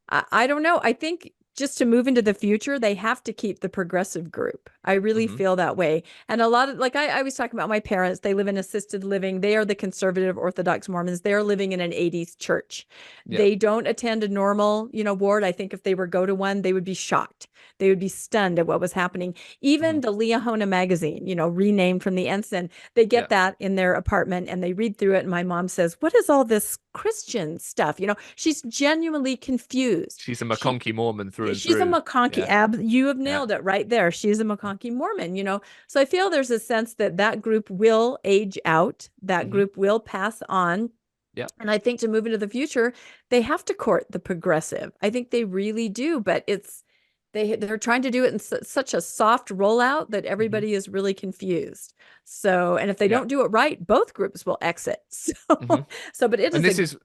I don't know. I think just to move into the future, they have to keep the progressive group. I really feel that way. And a lot of, like I was talking about my parents, they live in assisted living. They are the conservative Orthodox Mormons. They're living in an 80s church. They don't attend a normal, ward. I think if they were go to one, they would be shocked. They would be stunned at what was happening. Even the Leahona magazine, renamed from the Ensign, they get that in their apartment and they read through it. And my mom says, what is all this Christian stuff? She's genuinely confused. She's a McConkie Mormon through and She's through. a McConkie. You have nailed it right there. She's a McConkie Mormon, So I feel there's a sense that group will age out. That group will pass on. Yeah. And I think to move into the future, they have to court the progressive. I think they really do, but they're trying to do it in such a soft rollout that everybody is really confused. So, and if they don't do it right, both groups will exit. So, but it is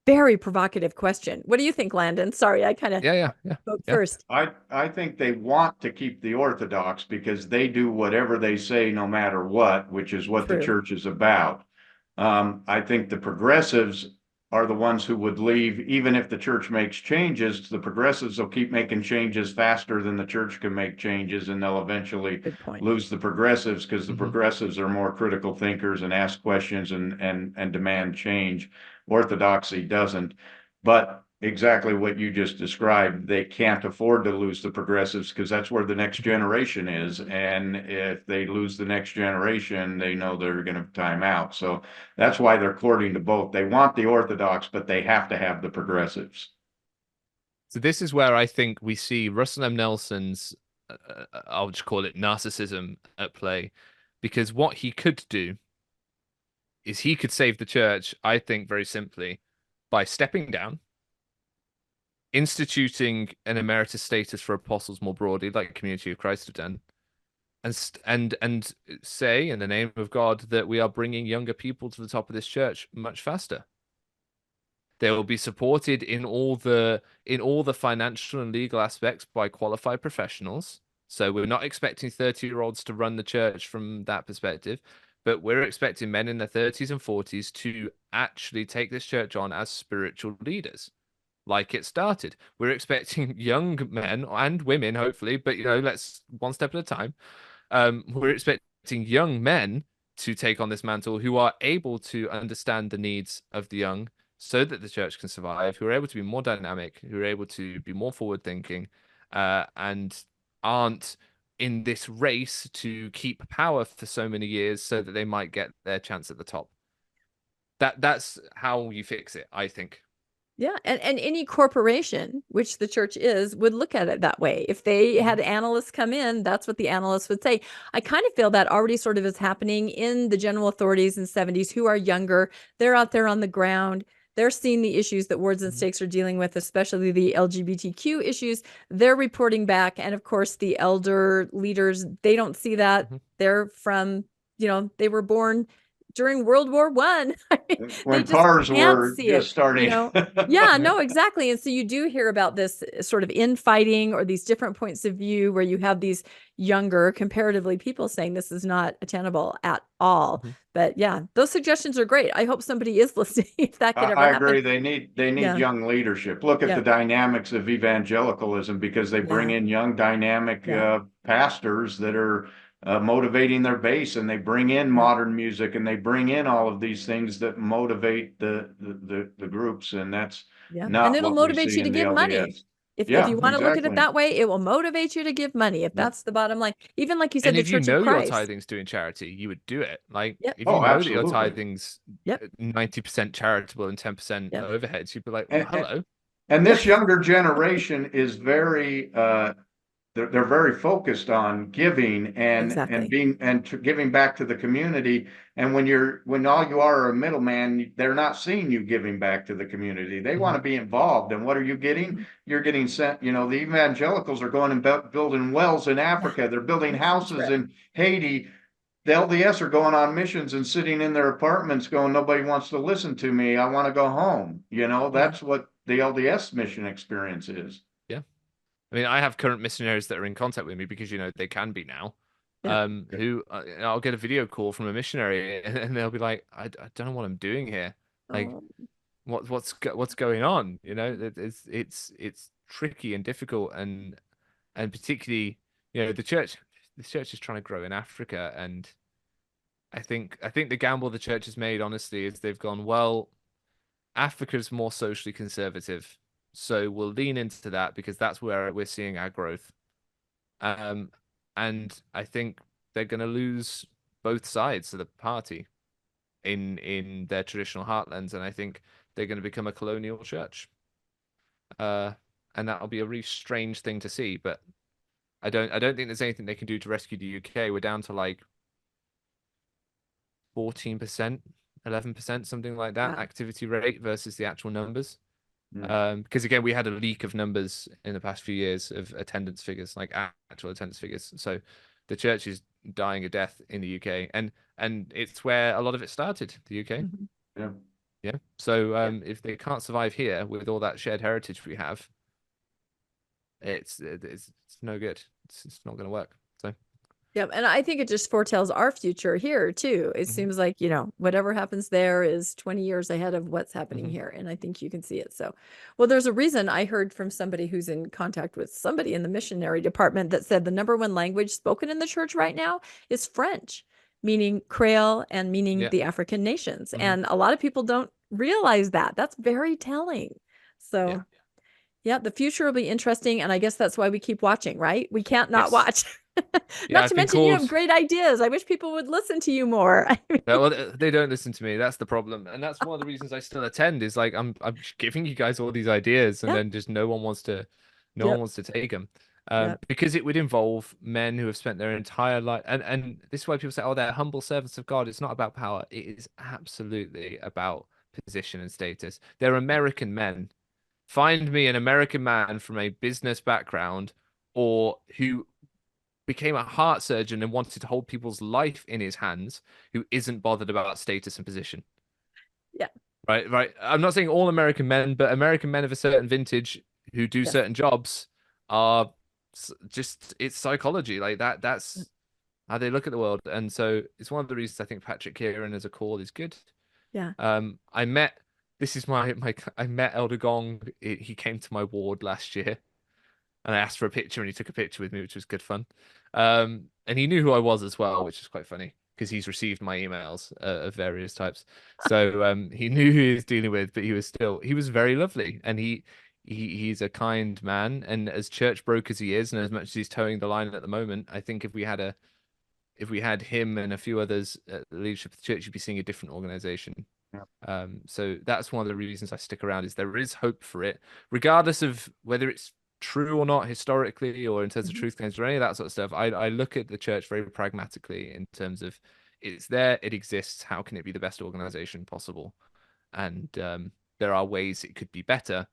Very provocative question. What do you think, Landon? Sorry, I kind of Yeah. spoke first. I think they want to keep the Orthodox because they do whatever they say no matter what, which is what the True. church is about. I think the progressives are the ones who would leave, even if the church makes changes. The progressives will keep making changes faster than the church can make changes, and they'll eventually Good point. lose the progressives because the Mhm. progressives are more critical thinkers and ask questions and demand change. Orthodoxy doesn't. But exactly what you just described, they can't afford to lose the progressives because that's where the next generation is. And if they lose the next generation, they know they're going to time out. So that's why they're courting to both. They want the Orthodox, but they have to have the progressives. So this is where I think we see Russell M. Nelson's, I'll just call it narcissism at play, because what he could do is he could save the church, I think, very simply by stepping down, instituting an emeritus status for apostles more broadly, like Community of Christ have done, and say in the name of God that we are bringing younger people to the top of this church much faster. They will be supported in all the financial and legal aspects by qualified professionals. So we're not expecting 30-year-olds to run the church from that perspective, but we're expecting men in their 30s and 40s to actually take this church on as spiritual leaders, like it started. We're expecting young men and women, hopefully, but let's one step at a time. We're expecting young men to take on this mantle who are able to understand the needs of the young so that the church can survive, who are able to be more dynamic, who are able to be more forward thinking, and aren't in this race to keep power for so many years so that they might get their chance at the top. That's how you fix it, I think. Yeah, and any corporation, which the church is, would look at it that way. If they had analysts come in, that's what the analysts would say. I kind of feel that already sort of is happening in the general authorities in 70s who are younger. They're out there on the ground. They're seeing the issues that wards and stakes are dealing with, especially the LGBTQ issues. They're reporting back. And of course, the elder leaders, they don't see that. They're from, they were born during World War One. They When just cars can't were see just it, starting. Yeah, no, exactly. And so you do hear about this sort of infighting or these different points of view where you have these younger, comparatively, people saying this is not attainable at all. But yeah, those suggestions are great. I hope somebody is listening if that could ever I happen. agree. They need young leadership. Look at the dynamics of evangelicalism because they bring in young, dynamic pastors that are motivating their base, and they bring in modern music, and they bring in all of these things that motivate the groups, and that's and not it'll what we motivate see you to in the give money. LDS. If you want to look at it Exactly. that way, it will motivate you to give money. If that's the bottom line, even like you said, And the if you Church of know your Christ. tithing's doing charity, you would do it. Like if you Oh, know that your absolutely. tithing's 90% charitable and 10% overheads, you'd be like, well, hello. And this younger generation is very they're very focused on giving and being giving back to the community. And when all you are a middleman, they're not seeing you giving back to the community. They want to be involved. And what are you getting? You're getting sent. The evangelicals are going and building wells in Africa. They're building houses in Haiti. The LDS are going on missions and sitting in their apartments going, nobody wants to listen to me. I want to go home. That's what the LDS mission experience is. Yeah. I mean, I have current missionaries that are in contact with me because, they can be now, who I'll get a video call from a missionary and they'll be like, I don't know what I'm doing here. Like, what's going on? It's tricky and difficult and particularly, this church is trying to grow in Africa. And I think the gamble the church has made, honestly, is they've gone, well, Africa's more socially conservative, so we'll lean into that because that's where we're seeing our growth. And I think they're going to lose both sides of the party in their traditional heartlands, and I think they're going to become a colonial church. And that'll be a really strange thing to see, but I don't think there's anything they can do to rescue the UK. We're down to like 14%, 11%, something like that, activity rate versus the actual numbers. Because again, we had a leak of numbers in the past few years of attendance figures, like actual attendance figures. So the church is dying a death in the UK, and it's where a lot of it started, the UK. Yeah. Yeah. So if they can't survive here with all that shared heritage we have, it's no good. It's not going to work. So. Yeah, and I think it just foretells our future here too. It seems like, whatever happens there is 20 years ahead of what's happening here. And I think you can see it. So, well, there's a reason. I heard from somebody who's in contact with somebody in the missionary department that said the number one language spoken in the church right now is French, meaning Creole and meaning the African nations. And a lot of people don't realize that. That's very telling. So yeah, the future will be interesting. And I guess that's why we keep watching, right? We can't not watch. Not to mention you have great ideas. I wish people would listen to you more. Well, they don't listen to me. That's the problem. And that's one of the reasons I still attend is like I'm giving you guys all these ideas and then just no one wants to take them. Because it would involve men who have spent their entire life and this is why people say, oh, they're humble servants of God. It's not about power. It is absolutely about position and status. They're American men. Find me an American man from a business background or who became a heart surgeon and wanted to hold people's life in his hands who isn't bothered about status and position. Yeah. Right. I'm not saying all American men, but American men of a certain vintage who do certain jobs are just, it's psychology. Like that's how they look at the world. And so it's one of the reasons I think Patrick Kieran as a call is good. Yeah. I met Elder Gong. He came to my ward last year. And I asked for a picture and he took a picture with me, which was good fun. And he knew who I was as well, which is quite funny because he's received my emails of various types. So he knew who he was dealing with, but he was very lovely. And he's a kind man. And as church broke as he is, and as much as he's towing the line at the moment, I think if we had him and a few others at the leadership of the church, you'd be seeing a different organization. Yeah. So that's one of the reasons I stick around is there is hope for it, regardless of whether it's true or not historically or in terms of truth claims or any of that sort of stuff. I look at the church very pragmatically in terms of it's there, it exists, how can it be the best organization possible? And there are ways it could be better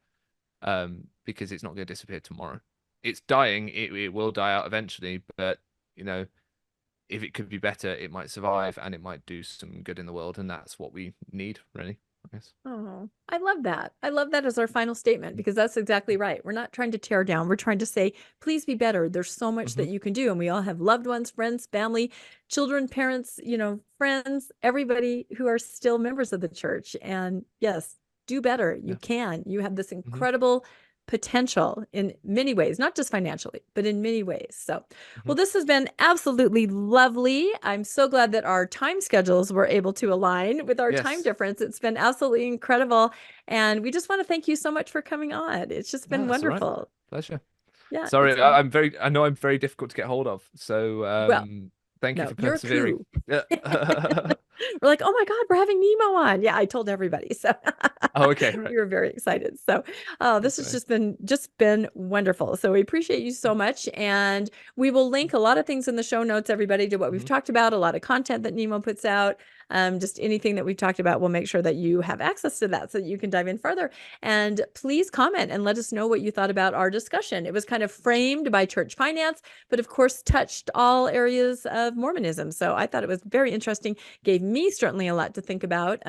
because it's not going to disappear tomorrow. It's dying, it will die out eventually, but if it could be better, it might survive and it might do some good in the world, and that's what we need, really. Yes. Oh, I love that. I love that as our final statement because that's exactly right. We're not trying to tear down. We're trying to say, please be better. There's so much that you can do. And we all have loved ones, friends, family, children, parents, friends, everybody who are still members of the church. And yes, do better. You can. You have this incredible potential in many ways, not just financially, but in many ways. So, well, this has been absolutely lovely. I'm so glad that our time schedules were able to align with our time difference. It's been absolutely incredible. And we just want to thank you so much for coming on. It's just been wonderful. Right. Pleasure. Yeah. Sorry, I know I'm very difficult to get hold of. So thank you for persevering. Yeah. We're like, oh my God, we're having Nemo on. Yeah, I told everybody. So okay. Right. We were very excited. So this has just been wonderful. So we appreciate you so much. And we will link a lot of things in the show notes, everybody, to what we've talked about, a lot of content that Nemo puts out. Just anything that we've talked about, we'll make sure that you have access to that so that you can dive in further. And please comment and let us know what you thought about our discussion. It was kind of framed by church finance, but of course touched all areas of Mormonism. So I thought it was very interesting, gave me certainly a lot to think about.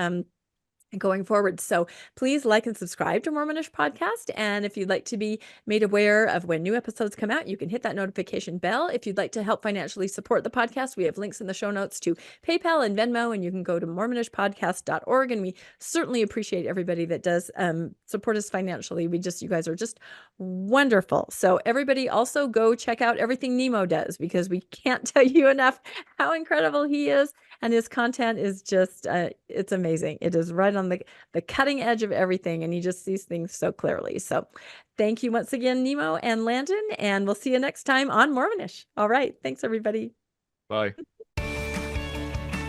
Going forward. So please like and subscribe to Mormonish Podcast. And if you'd like to be made aware of when new episodes come out, you can hit that notification bell. If you'd like to help financially support the podcast, we have links in the show notes to PayPal and Venmo, and you can go to mormonishpodcast.org. And we certainly appreciate everybody that does support us financially. You guys are just wonderful. So everybody also go check out everything Nemo does, because we can't tell you enough how incredible he is. And his content is just, it's amazing. It is right on the cutting edge of everything. And he just sees things so clearly. So thank you once again, Nemo and Landon. And we'll see you next time on Mormonish. All right. Thanks, everybody. Bye.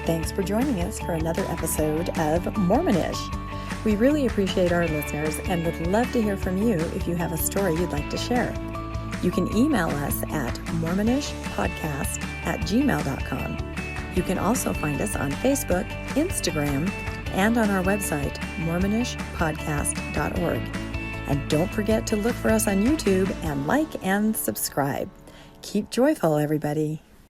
Thanks for joining us for another episode of Mormonish. We really appreciate our listeners and would love to hear from you if you have a story you'd like to share. You can email us at mormonishpodcast@gmail.com. You can also find us on Facebook, Instagram, and on our website, mormonishpodcast.org. And don't forget to look for us on YouTube and like and subscribe. Keep joyful, everybody.